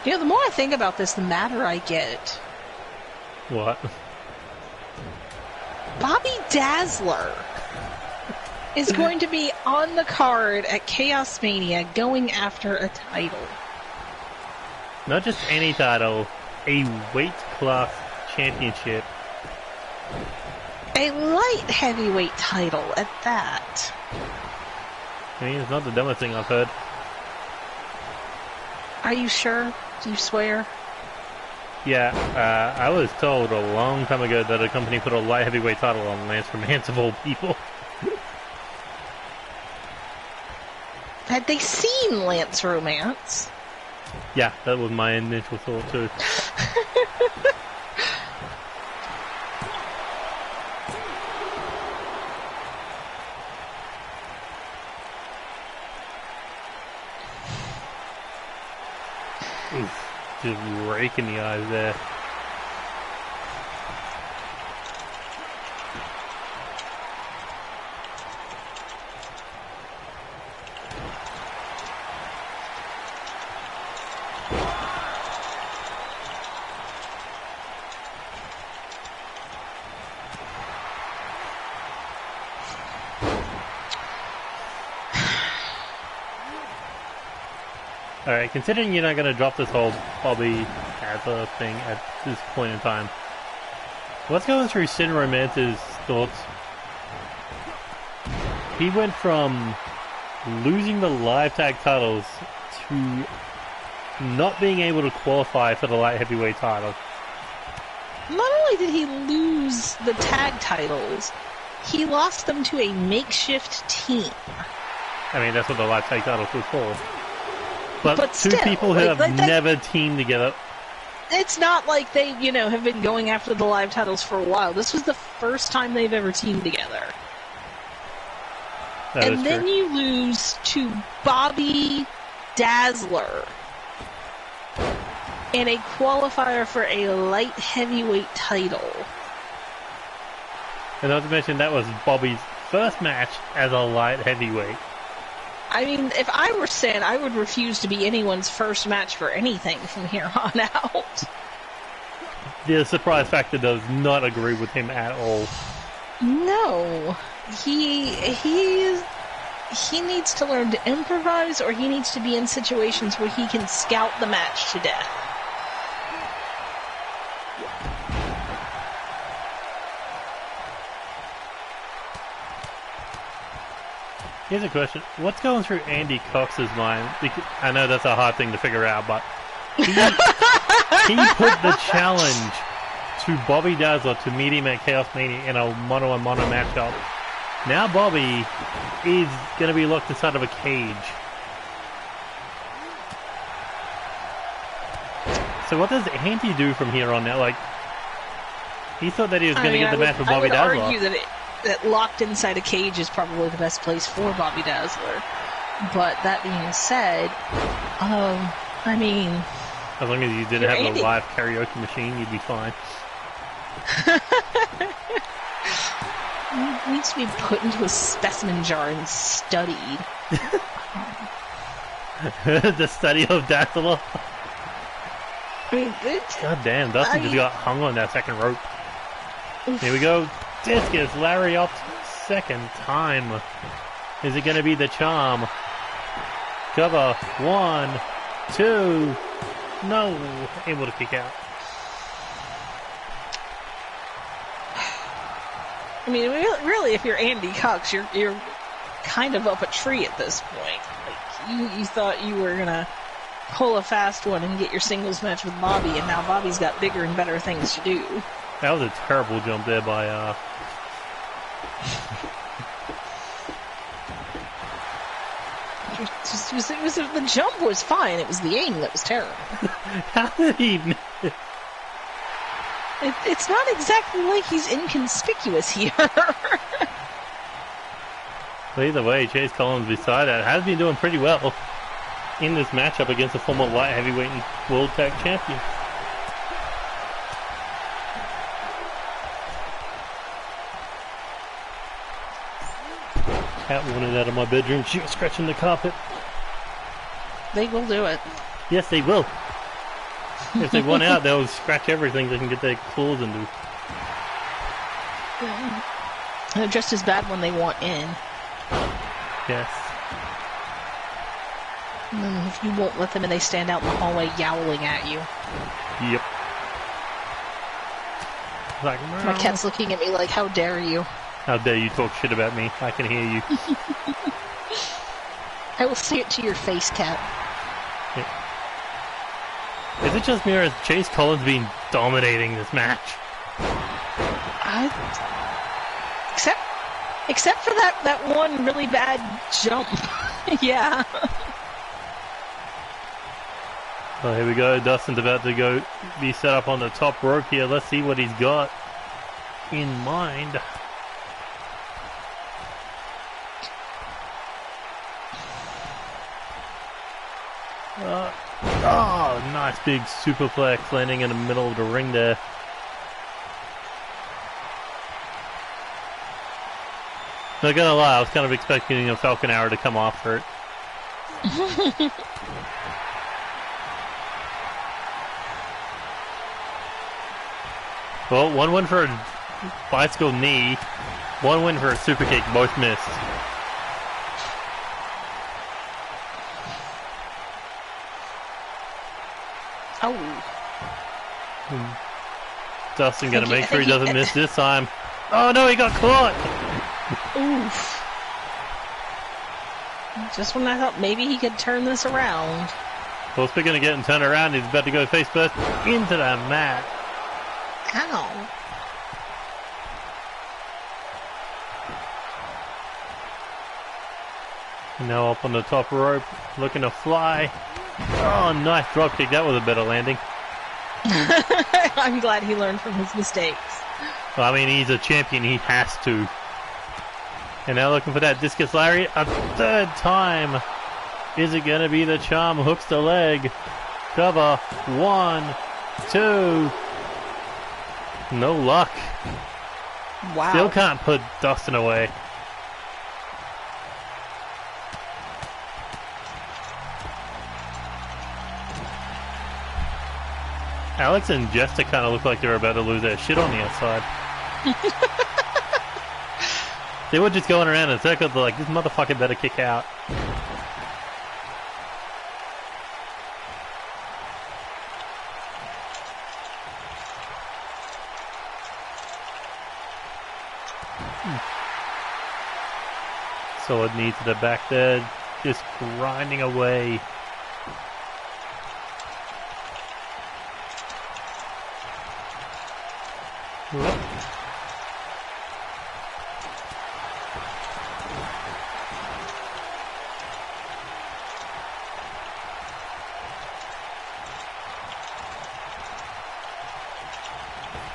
You know, the more I think about this, the madder I get. What? Bobby Dazzler is going to be on the card at Chaos Mania going after a title. Not just any title, a weight class championship. A light heavyweight title at that. I mean, it's not the dumbest thing I've heard. Are you sure? Do you swear? Yeah, I was told a long time ago that a company put a light heavyweight title on Lance Romance of all people. Had they seen Lance Romance? Yeah, that was my initial thought too. Oof, just raking the eyes there. Alright, considering you're not going to drop this whole Bobby Dazzler thing at this point in time, what's going through Sin Romance's thoughts? He went from losing the live tag titles to not being able to qualify for the light heavyweight title. Not only did he lose the tag titles, he lost them to a makeshift team. I mean, that's what the live tag titles was for. But two still, people who have never teamed together. It's not like they, have been going after the live titles for a while. This was the first time they've ever teamed together. And then you lose to Bobby Dazzler in a qualifier for a light heavyweight title. And not to mention, that was Bobby's first match as a light heavyweight. I mean, if I were Sin, I would refuse to be anyone's first match for anything from here on out. The surprise factor does not agree with him at all. No. He needs to learn to improvise, or he needs to be in situations where he can scout the match to death. Here's a question. What's going through Andy Cox's mind? I know that's a hard thing to figure out, but he put the challenge to Bobby Dazzler to meet him at Chaos Mania in a mono-on-mono matchup. Now Bobby is going to be locked inside of a cage. So what does Andy do from here on now? Like, he thought that he was going to get the match with Bobby Dazzler. I would argue that locked inside a cage is probably the best place for Bobby Dazzler. But that being said, I mean... As long as you didn't have a live karaoke machine, you'd be fine. He needs to be put into a specimen jar and studied. The study of Dazzler. I mean, God damn, Dustin just got hung on that second rope. Here we go. Discus, Larry up second time. Is it going to be the charm? Cover. 1, 2. No. Able to kick out. I mean, really, if you're Andy Cox, you're kind of up a tree at this point. Like, you thought you were going to pull a fast one and get your singles match with Bobby, and now Bobby's got bigger and better things to do. That was a terrible jump there by the jump was fine. It was the aim that was terrible. How did he miss it? It's not exactly like he's inconspicuous here. Well, either way, Chase Collins beside that has been doing pretty well in this matchup against the former light heavyweight and world tag champion. Cat wanted out of my bedroom. She was scratching the carpet. They will do it. Yes, they will. If they want out, they'll scratch everything they can get their claws into. They're just as bad when they want in. Yes. And if you won't let them in, they stand out in the hallway yowling at you. Yep. Like, my cat's looking at me like, how dare you? How dare you talk shit about me? I can hear you. I will say it to your face, cat. Yeah. Is it just me or has Chase Collins been dominating this match? Except for that one really bad jump. Yeah. Well, here we go. Dustin's about to be set up on the top rope here. Let's see what he's got in mind. Oh, nice big superplex landing in the middle of the ring there. Not gonna lie, I was kind of expecting a Falcon Arrow to come off for it. Well, one win for a bicycle knee, one win for a super kick, both missed. Oh. Dustin gonna make sure he doesn't miss this time. Oh no, he got caught! Oof. Just when I thought maybe he could turn this around. Well, speaking of getting turned around, he's about to go face first into the mat. Ow. Now up on the top rope, looking to fly. Oh, nice drop kick. That was a better landing. I'm glad he learned from his mistakes. Well, I mean, he's a champion. He has to. And now looking for that discus lariat a third time. Is it going to be the charm? Hooks the leg. Cover. 1, 2. No luck. Wow. Still can't put Dustin away. Alex and Jester kind of look like they're about to lose their shit on the outside. They were just going around in circles. They're like, this motherfucker better kick out. Solid knee to the back there, just grinding away.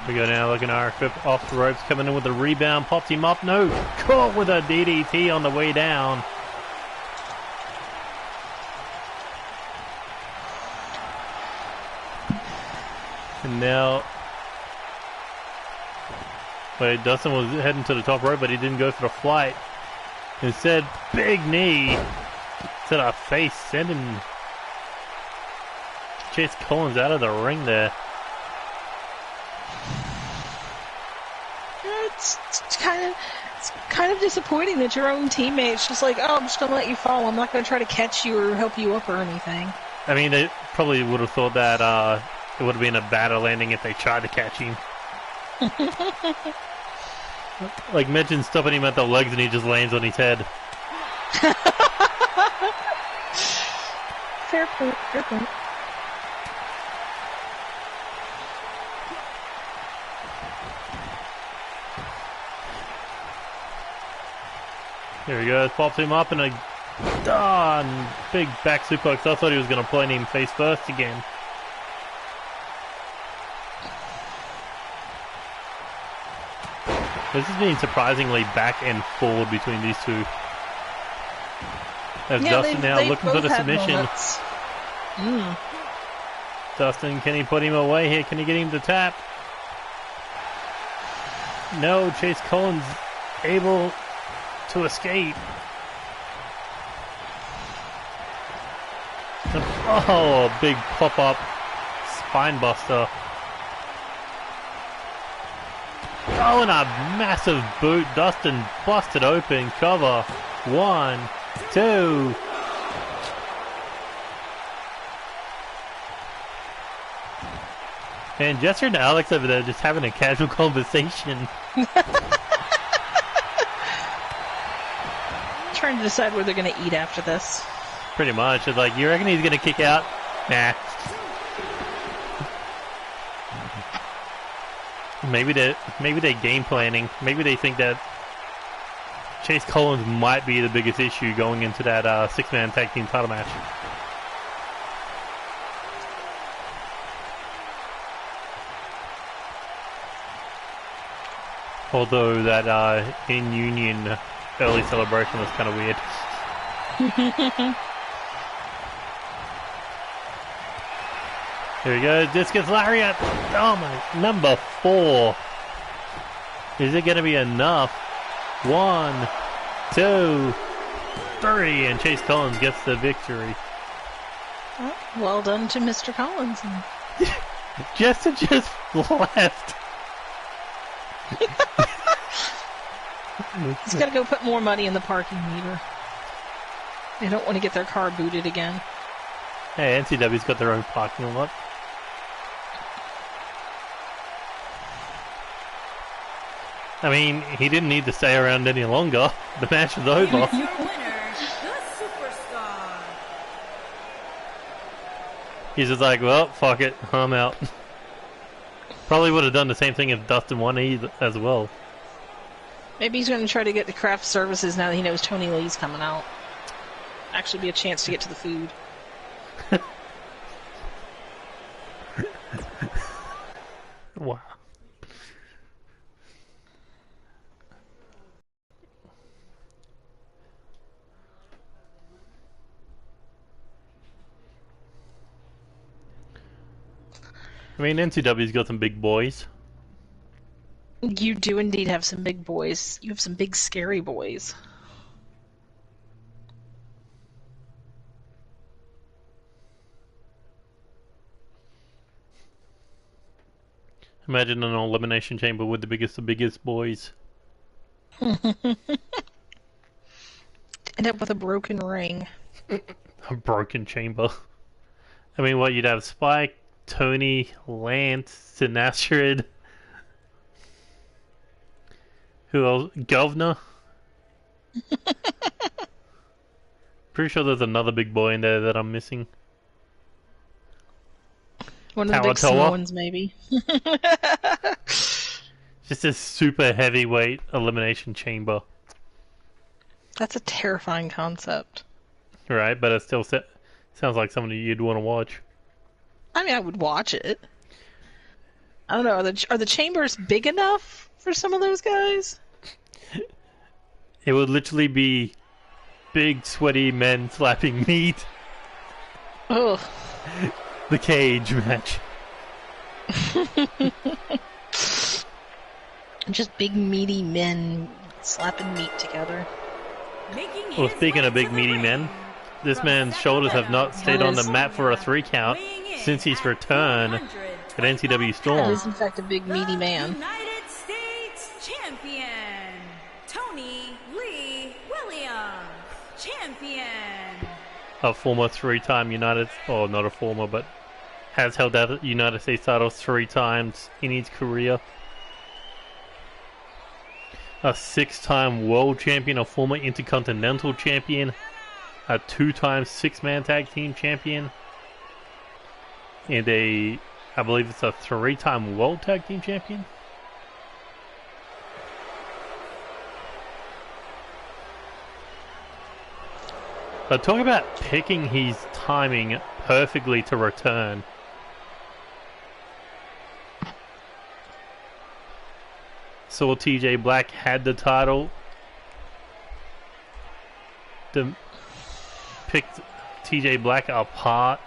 We go now, looking at RFF off the ropes, coming in with a rebound, pops him up, no, caught with a DDT on the way down. And now, wait, Dustin was heading to the top rope, but he didn't go for the flight. Instead, big knee to the face, sending Chase Collins out of the ring there. It's kind of disappointing that your own teammate's just like, oh, I'm just gonna let you fall. I'm not gonna try to catch you or help you up or anything. I mean, they probably would have thought that it would have been a better landing if they tried to catch him. Like, imagine stopping him at the legs and he just lands on his head. Fair point, fair point. Here he goes, pops him up and a big back suplex. I thought he was going to point him face first again. This has been surprisingly back and forward between these two. As Dustin now looking for the submission. Dustin, can he put him away here? Can he get him to tap? No, Chase Collins able to escape. Oh, big pop-up spine buster. Oh, and a massive boot. Dustin busted open. Cover. 1, 2. And Jester and Alex over there just having a casual conversation. Trying to decide where they're going to eat after this. Pretty much. It's like, you reckon he's going to kick out? Nah. Maybe they're game planning. Maybe they think that Chase Collins might be the biggest issue going into that 6-man tag team title match. Although that in union early celebration was kind of weird. Here we go, discus lariat. Oh my, number 4. Is it going to be enough? 1, 2, 3, and Chase Collins gets the victory. Well done to Mr. Collins. Jester just left. He's got to go put more money in the parking meter. They don't want to get their car booted again. Hey, NCW's got their own parking lot. I mean, he didn't need to stay around any longer. The match is over. Here's your winner, the Superstar. He's just like, well, fuck it, I'm out. Probably would have done the same thing if Dustin won as well. Maybe he's going to try to get the craft services now that he knows Tony Lee's coming out. Actually be a chance to get to the food. Wow. I mean, NCW's got some big boys. You do indeed have some big boys. You have some big scary boys. Imagine an elimination chamber with the biggest boys. End up with a broken ring. A broken chamber. I mean, what, you'd have Spike, Tony, Lance, Sinastrid. Who else? Governor? Pretty sure there's another big boy in there that I'm missing. One of the big Samoans, maybe. Just a super heavyweight elimination chamber. That's a terrifying concept. Right, but it still sounds like something you'd want to watch. I mean, I would watch it. I don't know. Are the chambers big enough for some of those guys? It would literally be big, sweaty men slapping meat. Ugh. The cage match. Just big, meaty men slapping meat together. Well, speaking of big, meaty men, this man's shoulders have not stayed on the mat for a 3 count since his return at NCW He Storm. is, in fact, a big, meaty man. United States Champion, Tony Lee Williams, Champion. A former 3-time United, or not a former, but has held that United States title 3 times in his career. A 6-time world champion, a former intercontinental champion, a 2-time 6-man tag team champion, and I believe it's a 3-time world tag team champion. But talk about picking his timing perfectly to return. Saw TJ Black had the title. Picked TJ Black apart.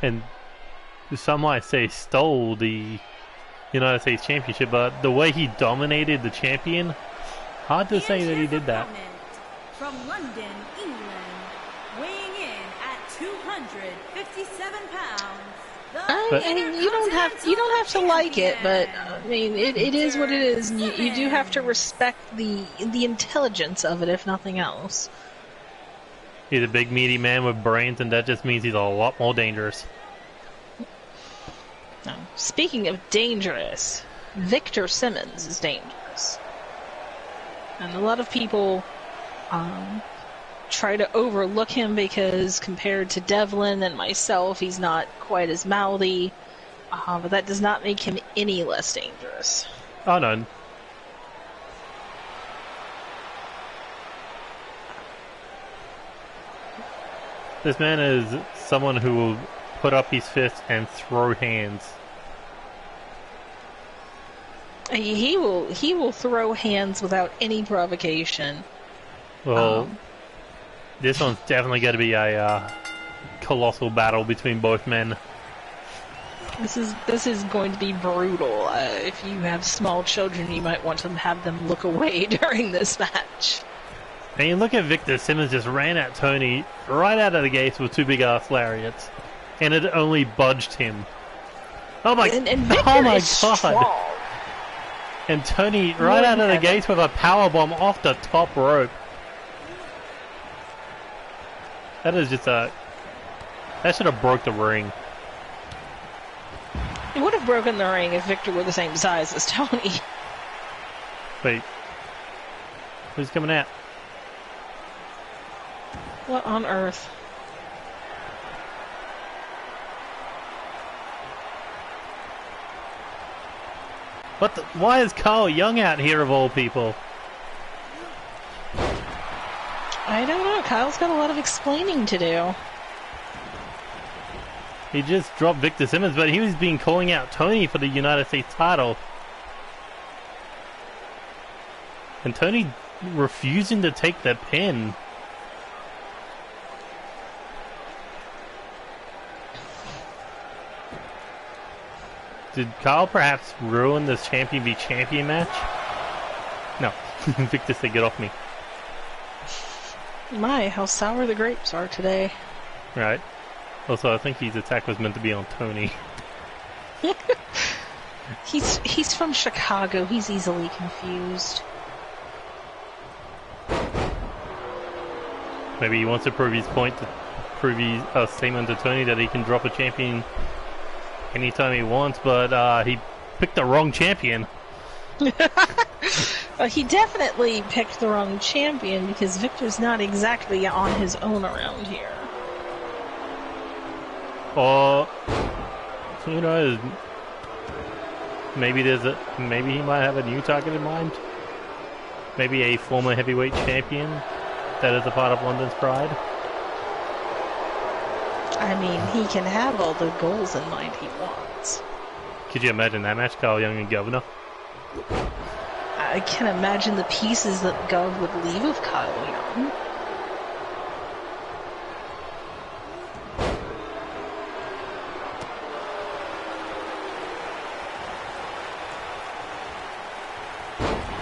And some might say stole the United States Championship, but the way he dominated the champion, hard to say that he did that. From London, England, weighing in at 257 pounds. I mean, you don't have to like it, but I mean, it is what it is, and you do have to respect the intelligence of it, if nothing else. He's a big meaty man with brains, and that just means he's a lot more dangerous. Now, speaking of dangerous, Victor Simmons is dangerous, and a lot of people try to overlook him because compared to Devlin and myself, he's not quite as mouthy, but that does not make him any less dangerous. Oh no. This man is someone who will put up his fist and throw hands. He will throw hands without any provocation. Well, this one's definitely going to be a colossal battle between both men. This is going to be brutal. If you have small children, you might want to have them look away during this match. And you look at Victor Simmons just ran at Tony right out of the gates with 2 big ass lariats, and it only budged him. Oh my! And Victor oh my is god! strong. And Tony right out of the gates with a power bomb off the top rope. That is just that should have broke the ring. It would have broken the ring if Victor were the same size as Tony. Wait, who's coming out? What on earth? What the? Why is Carl Young out here of all people? I don't know. Kyle's got a lot of explaining to do. He just dropped Victor Simmons, but he was calling out Tony for the United States title. And Tony refusing to take the pin. Did Kyle perhaps ruin this champion v champion match? No. Victor said, get off me. My, how sour the grapes are today. Right. Also, I think his attack was meant to be on Tony. He's from Chicago. He's easily confused. Maybe he wants to prove his point, to prove his statement to Tony that he can drop a champion anytime he wants, but he picked the wrong champion. He definitely picked the wrong champion because Victor's not exactly on his own around here. Or who knows? Maybe he might have a new target in mind. Maybe a former heavyweight champion that is a part of London's Pride. I mean, he can have all the goals in mind he wants. Could you imagine that match, Carl Young and Governor? I can imagine the pieces that Gov would leave of Kyle Young.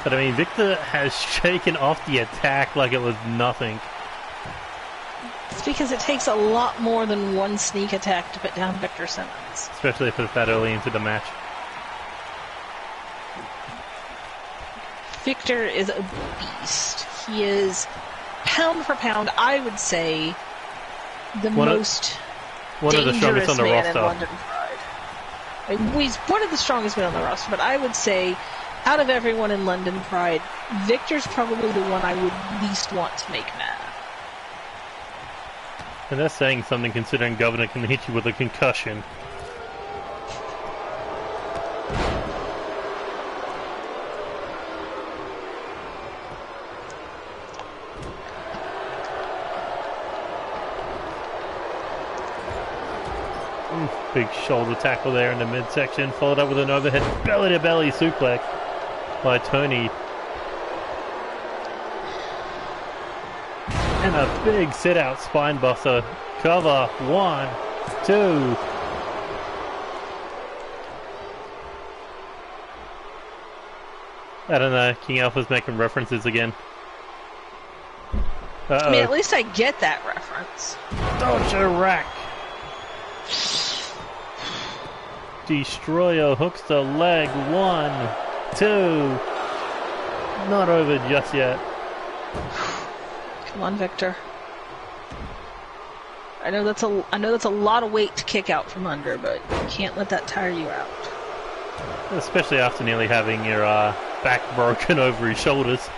But I mean, Victor has shaken off the attack like it was nothing. It's because it takes a lot more than one sneak attack to put down Victor Simmons. Especially if it's that early into the match. Victor is a beast. He is, pound for pound, I would say, the most dangerous on the man roster. in London Pride. I mean, he's one of the strongest men on the roster, but I would say, out of everyone in London Pride, Victor's probably the one I would least want to make mad. And that's saying something considering Governor can hit you with a concussion. Big shoulder tackle there in the midsection, followed up with an overhead belly-to-belly suplex by Tony. And a big sit-out spine buster. Cover. 1, 2. I don't know. King Alpha's making references again. I mean, at least I get that reference. Dodger rack. Destroyer hooks the leg. 1, 2. Not over just yet. Come on, Victor. I know that's a lot of weight to kick out from under, but you can't let that tire you out. Especially after nearly having your back broken over his shoulders.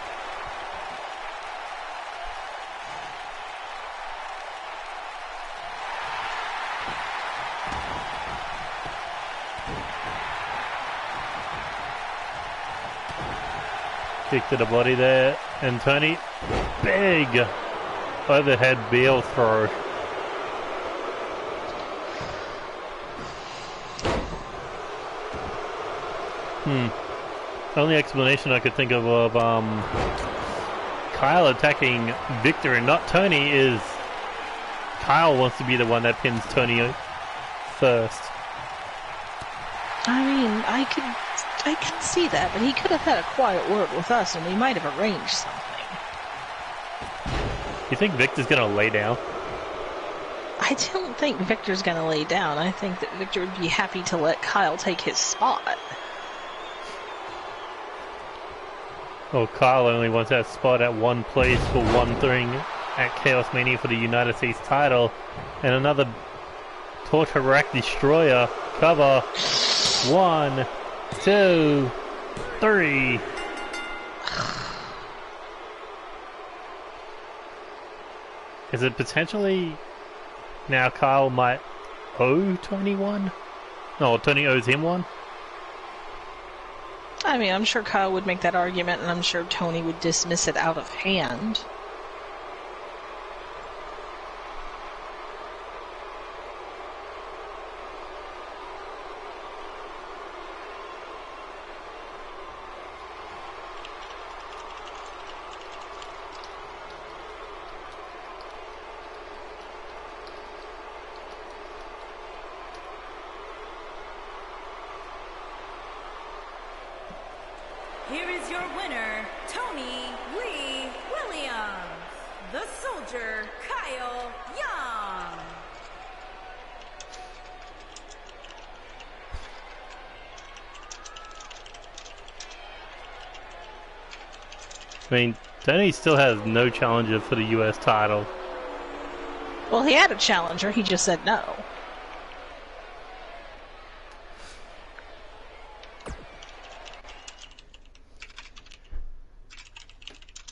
Kick to the body there, and Tony, big overhead Beal throw. The only explanation I could think of Kyle attacking Victor and not Tony is Kyle wants to be the one that pins Tony first. I mean, I can see that, but he could have had a quiet word with us and we might have arranged something. You think Victor's gonna lay down? I don't think Victor's gonna lay down. I think that Victor would be happy to let Kyle take his spot. Oh, Kyle only wants that spot at one place for one thing at Chaos Mania for the United States title. And another Torture Rack Destroyer cover. 1, 2, 3. Is it potentially now Kyle might owe Tony one? No, Tony owes him one? I mean, I'm sure Kyle would make that argument, and I'm sure Tony would dismiss it out of hand. Here is your winner, Tony Lee Williams, the soldier, Kyle Young. I mean, Tony still has no challenger for the US title. Well, he had a challenger, he just said no.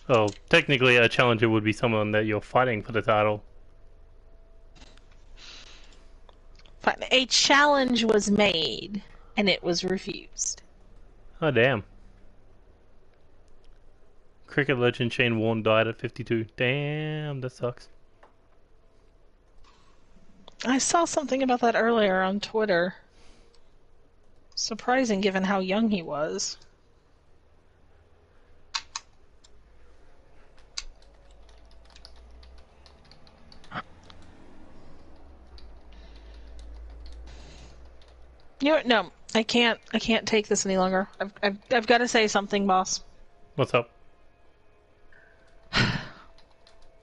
Oh, technically a challenger would be someone that you're fighting for the title. Fine. A challenge was made, and it was refused. Oh, damn. Cricket legend Shane Warne died at 52. Damn, that sucks. I saw something about that earlier on Twitter. Surprising given how young he was. You know what? No, I can't take this any longer. I've got to say something, boss. What's up?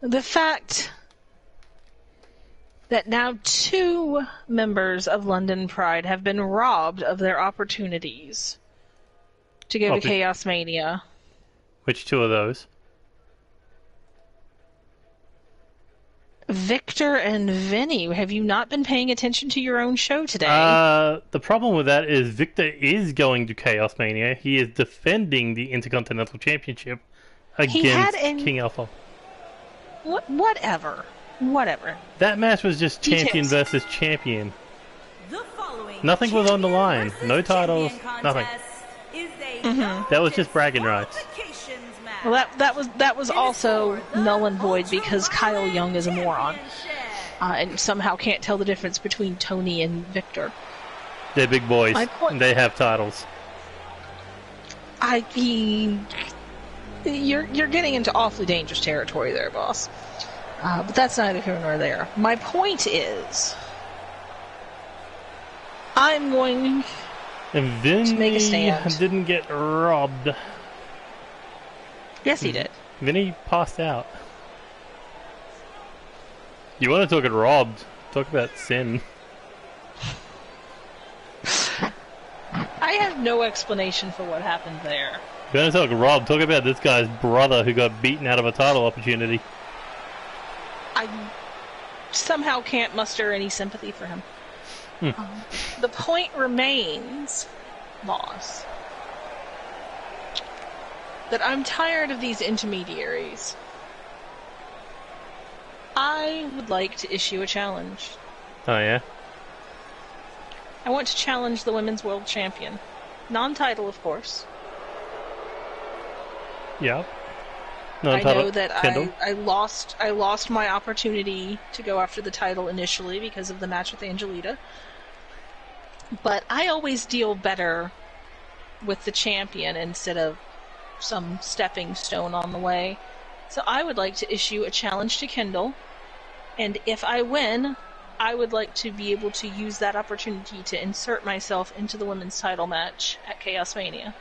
The fact that now 2 members of London Pride have been robbed of their opportunities to go to Chaos Mania. Which 2 of those? Victor and Vinny, have you not been paying attention to your own show today? The problem with that is Victor is going to Chaos Mania. He is defending the Intercontinental Championship against King Alpha. Whatever. That match was just champion versus champion. Nothing was on the line. No titles. Nothing. That was just bragging rights. Well, that was also null and void because Kyle Young is a moron, and somehow can't tell the difference between Tony and Victor. They're big boys. And they have titles. You're getting into awfully dangerous territory there, boss. But that's neither here nor there. My point is, I'm going to make a stand. Didn't get robbed. Yes, he did. Vinny passed out. You want to talk about robbed? Talk about sin. I have no explanation for what happened there. You want to talk robbed? Talk about this guy's brother who got beaten out of a title opportunity. I somehow can't muster any sympathy for him. The point remains, boss, that I'm tired of these intermediaries. I would like to issue a challenge. Oh, yeah? I want to challenge the Women's World Champion. Non-title, of course. Yeah. I know that I lost my opportunity to go after the title initially because of the match with Angelita. But I always deal better with the champion instead of some stepping stone on the way. So I would like to issue a challenge to Kendall, and if I win, I would like to be able to use that opportunity to insert myself into the women's title match at Chaos Mania.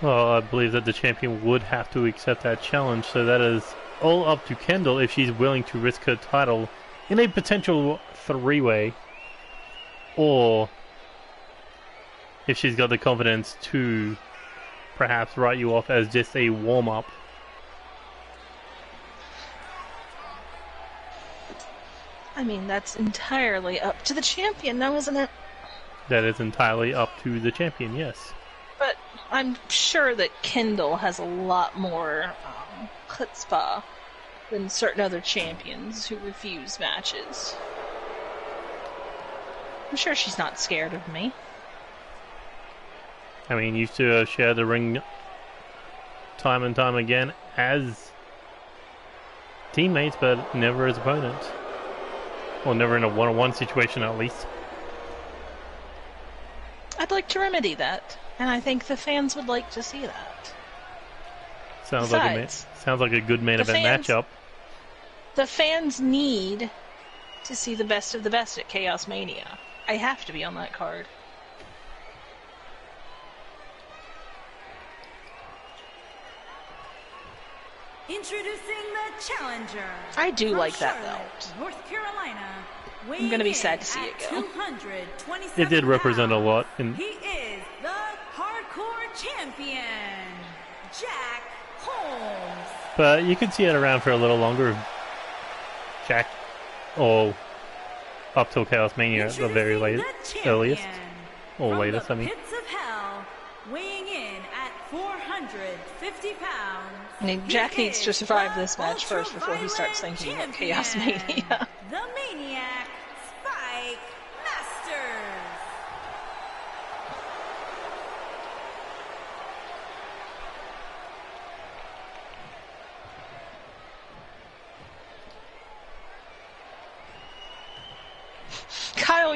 Well, I believe that the champion would have to accept that challenge, so that is all up to Kendall if she's willing to risk her title in a potential 3-way, or if she's got the confidence to perhaps write you off as just a warm-up. I mean, that's entirely up to the champion now, isn't it? That is entirely up to the champion, yes. But I'm sure that Kendall has a lot more chutzpah than certain other champions who refuse matches. I'm sure she's not scared of me. I mean, used to share the ring time and time again as teammates, but never as opponents. Well, never in a one-on-one situation, at least. I'd like to remedy that, and I think the fans would like to see that. Sounds like a good main event matchup. The fans need to see the best of the best at Chaos Mania. I have to be on that card. Introducing the challenger. I do like that Charlotte, belt. North Carolina. I'm going to be sad to see it go. It did represent a lot. He is the hardcore champion, Jack Holmes. But you could see it around for a little longer. Jack, or up till Chaos Mania at the very earliest. Or latest, I mean. Pits of Hell, weighing in at 450 pounds. I mean, Jack needs to survive this match first before he starts thinking about Chaos Mania. The Maniac, Spike Masters.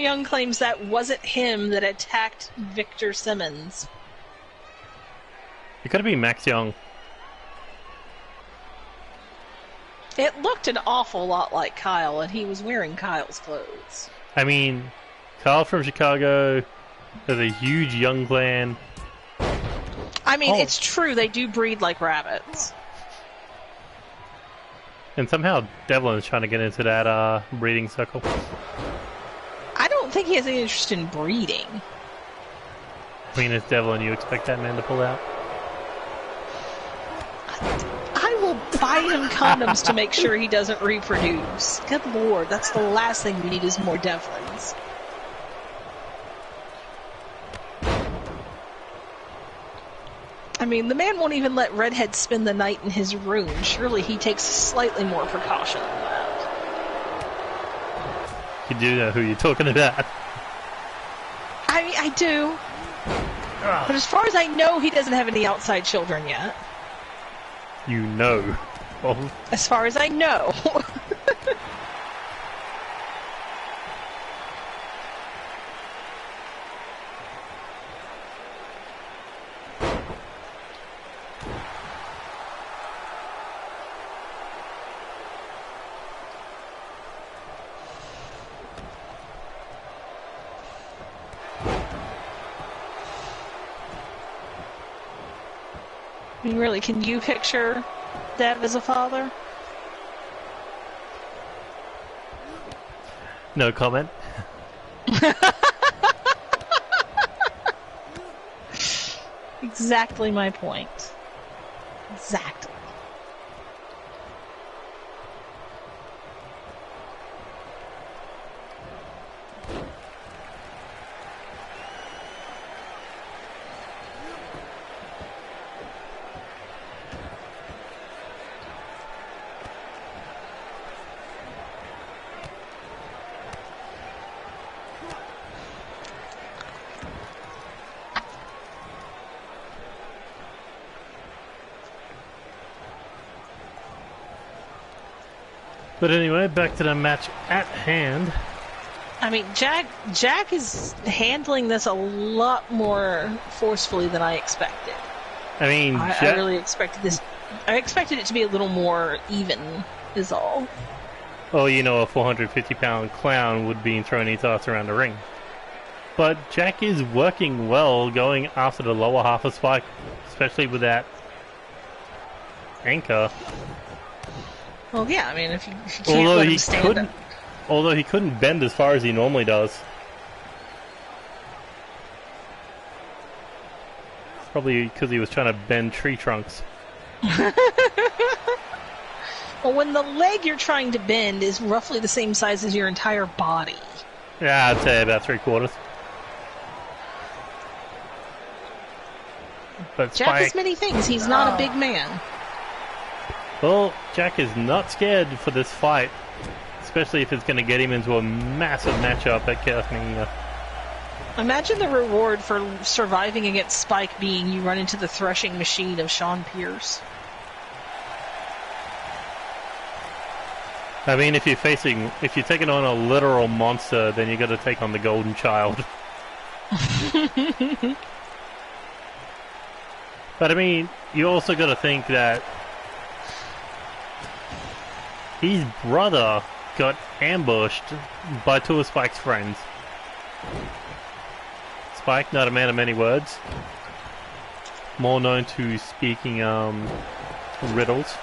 Young claims that wasn't him that attacked Victor Simmons. It could be Max Young. It looked an awful lot like Kyle, and he was wearing Kyle's clothes. I mean, Kyle from Chicago, there's a huge Young clan. I mean, it's true, they do breed like rabbits. And somehow Devlin's trying to get into that breeding circle. I don't think he has any interest in breeding. I mean, it's Devlin, you expect that man to pull out? I will buy him condoms to make sure he doesn't reproduce. Good lord, that's the last thing we need is more Devlins. I mean, the man won't even let Redhead spend the night in his room. Surely he takes slightly more precaution than that. You do know who you're talking about. I mean, I do. But as far as I know, he doesn't have any outside children yet. You know. Oh. As far as I know. I mean, really, can you picture Dev as a father? No comment. Exactly my point. Exactly. But anyway, back to the match at hand. I mean, Jack is handling this a lot more forcefully than I expected. I mean, I really expected this. I expected it to be a little more even, is all. Oh, you know, a 450-pound clown would be throwing his ass around the ring. But Jack is working well, going after the lower half of Spike, especially with that anchor. Well, yeah, I mean, if you can't let him stand up. Although he couldn't bend as far as he normally does. Probably because he was trying to bend tree trunks. Well, when the leg you're trying to bend is roughly the same size as your entire body. Yeah, I'd say about 3/4. But Jack Spike... is many things. He's not a big man. Well, Jack is not scared for this fight. Especially if it's going to get him into a massive matchup at Chaosmania. Imagine the reward for surviving against Spike being you run into the threshing machine of Sean Pierce. I mean, if you're taking on a literal monster, then you got to take on the Golden Child. But I mean, you also got to think that his brother got ambushed by two of Spike's friends. Spike, not a man of many words, more known to speaking riddles.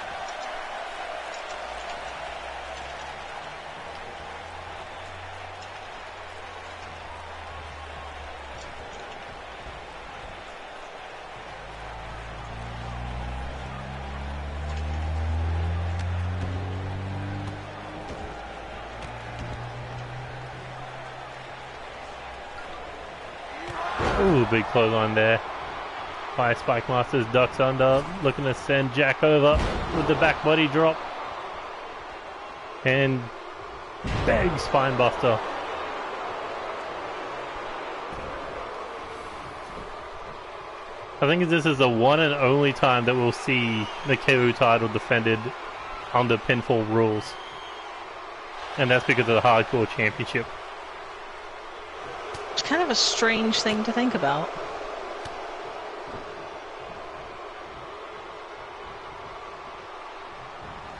Ooh, big clothesline there. By Spike Masters, ducks under, looking to send Jack over with the back body drop. And big spine buster. I think this is the one and only time that we'll see the KO title defended under pinfall rules. And that's because of the Hardcore Championship. kind of a strange thing to think about.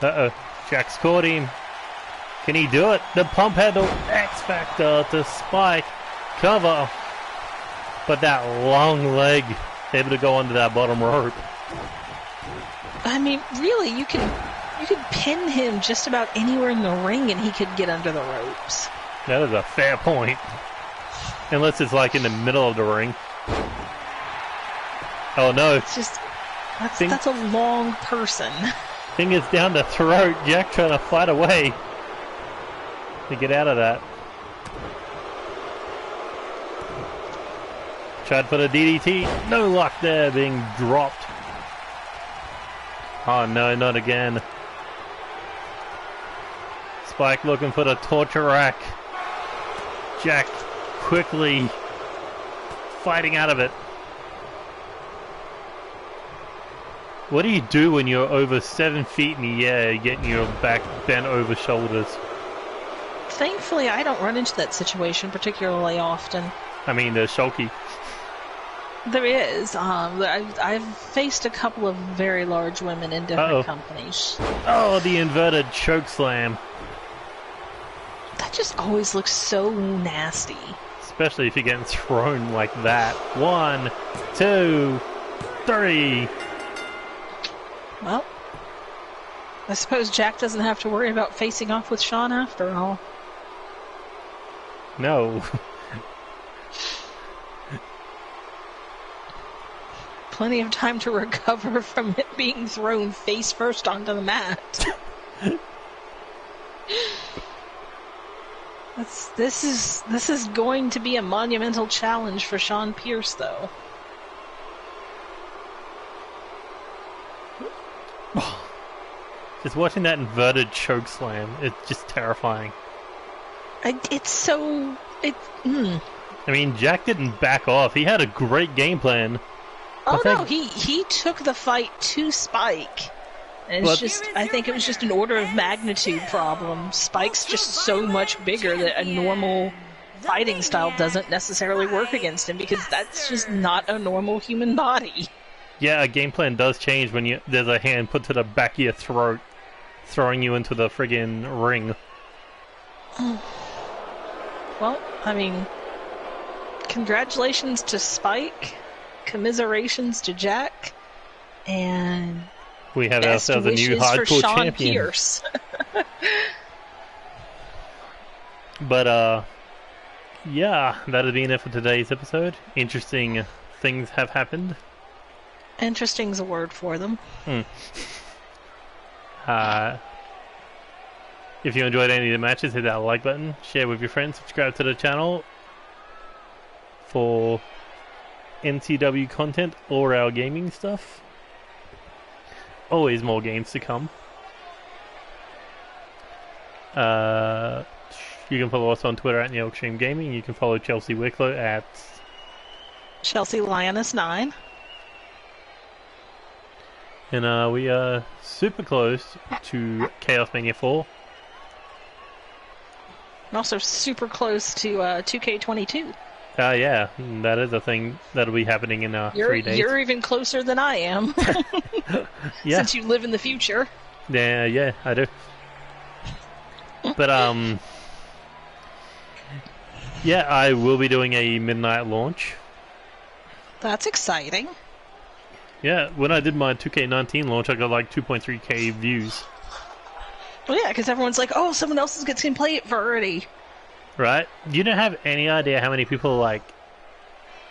Uh-oh. Jack's caught him. Can he do it? The pump handle X Factor to Spike. Cover. But that long leg able to go under that bottom rope. I mean, really, you could pin him just about anywhere in the ring and he could get under the ropes. That is a fair point. Unless it's like in the middle of the ring. Oh no. It's just, that's a long person. Thing is down the throat. Jack trying to fight away to get out of that. Tried for the DDT. No luck there, being dropped. Oh no, not again. Spike looking for the torture rack. Jack quickly fighting out of it. What do you do when you're over 7 feet in the air, getting your back bent over shoulders? Thankfully, I don't run into that situation particularly often. I mean, the Shulky. There is. I've faced a couple of very large women in different companies. Oh, the inverted choke slam. That just always looks so nasty. Especially if you're getting thrown like that. 1, 2, 3. Well, I suppose Jack doesn't have to worry about facing off with Sean after all. No. Plenty of time to recover from it being thrown face first onto the mat. This is going to be a monumental challenge for Sean Pierce, though. Just watching that inverted choke slam, it's just terrifying. It's so... I mean, Jack didn't back off. He had a great game plan. Oh no, he took the fight to Spike. And it's just, I think it was just an order of magnitude problem. Spike's just so much bigger that a normal fighting style doesn't necessarily work against him because that's just not a normal human body. Yeah, a game plan does change when there's a hand put to the back of your throat, throwing you into the friggin' ring. Well, I mean, congratulations to Spike, commiserations to Jack, and we have best ourselves a new wishes for hardcore Sean champion. Pierce. But yeah, that'll be it for today's episode. Interesting things have happened. Interesting's a word for them. If you enjoyed any of the matches, hit that like button, share with your friends, subscribe to the channel for NCW content or our gaming stuff. Always more games to come. You can follow us on Twitter at NeoXtreme Gaming. You can follow Chelsea Wicklow at Chelsea Lioness 9. And we are super close to Chaos Mania 4. And also super close to 2K22. Yeah, that is a thing that'll be happening in 3 days. You're even closer than I am. Yeah. Since you live in the future. Yeah, I do. But yeah, I will be doing a midnight launch. That's exciting. Yeah, when I did my 2K19 launch, I got like 2.3k views. Well, yeah, because everyone's like, oh, someone else gets to play it for already. Right? You don't have any idea how many people are like,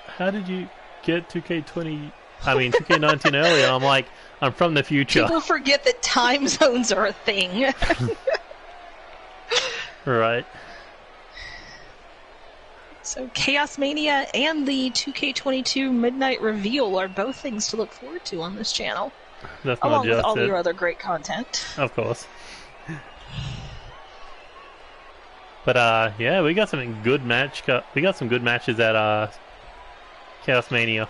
how did you get 2K19 earlier? I'm like, I'm from the future. People forget that time zones are a thing. Right. So Chaos Mania and the 2K22 Midnight Reveal are both things to look forward to on this channel. That's not along just with all it. your other great content. Of course. But yeah, we got some good matches at Chaos Mania.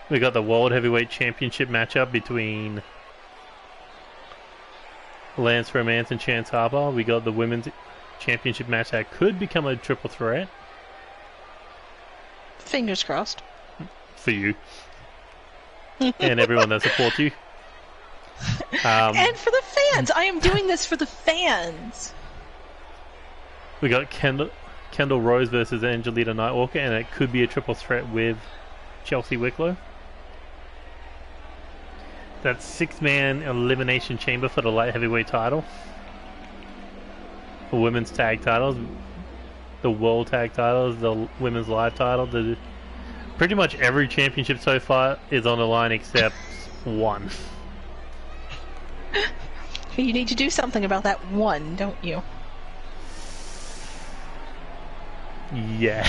We got the World Heavyweight Championship matchup between Lance Romance and Chance Harper. We got the Women's Championship match that could become a triple threat Fingers crossed. For you. And everyone that supports you. And for the fans! I am doing this for the fans! We got Kendall Rose versus Angelita Nightwalker, and it could be a triple threat with Chelsea Wicklow. That's 6-man elimination chamber for the light heavyweight title. The women's tag titles, the world tag titles, the women's live title. Pretty much every championship so far is on the line except one. You need to do something about that one, don't you? Yeah.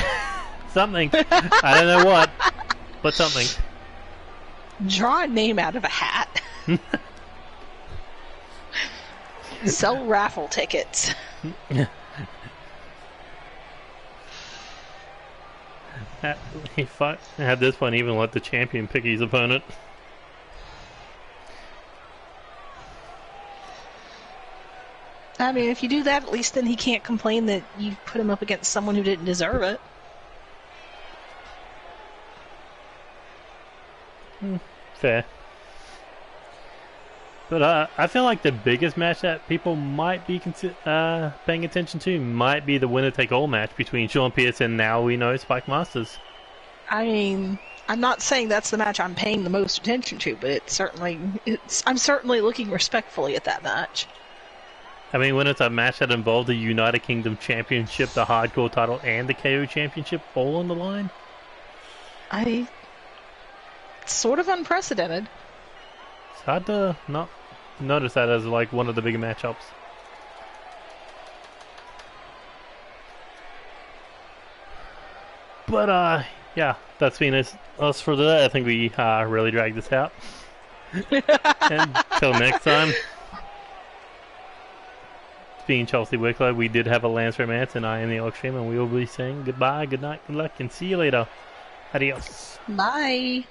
Something. I don't know what, but something. Draw a name out of a hat. Sell raffle tickets. At this point, even let the champion pick his opponent. I mean, if you do that, at least then he can't complain that you put him up against someone who didn't deserve it. Fair. But I feel like the biggest match that people might be paying attention to might be the winner-take-all match between Sean Pierce and now we know Spike Masters. I mean, I'm not saying that's the match I'm paying the most attention to, but I'm certainly looking respectfully at that match. I mean, when it's a match that involved the United Kingdom Championship, the Hardcore title, and the KO Championship all on the line? It's sort of unprecedented. It's hard to not notice that as like one of the bigger matchups. But yeah, that's been us for today. I think we really dragged this out. Until next time. Being Chelsea Wicklow, we did have a Lance Romance, and I am NeoXtreme, and we will be saying goodbye, good night, good luck, and see you later. Adios. Bye.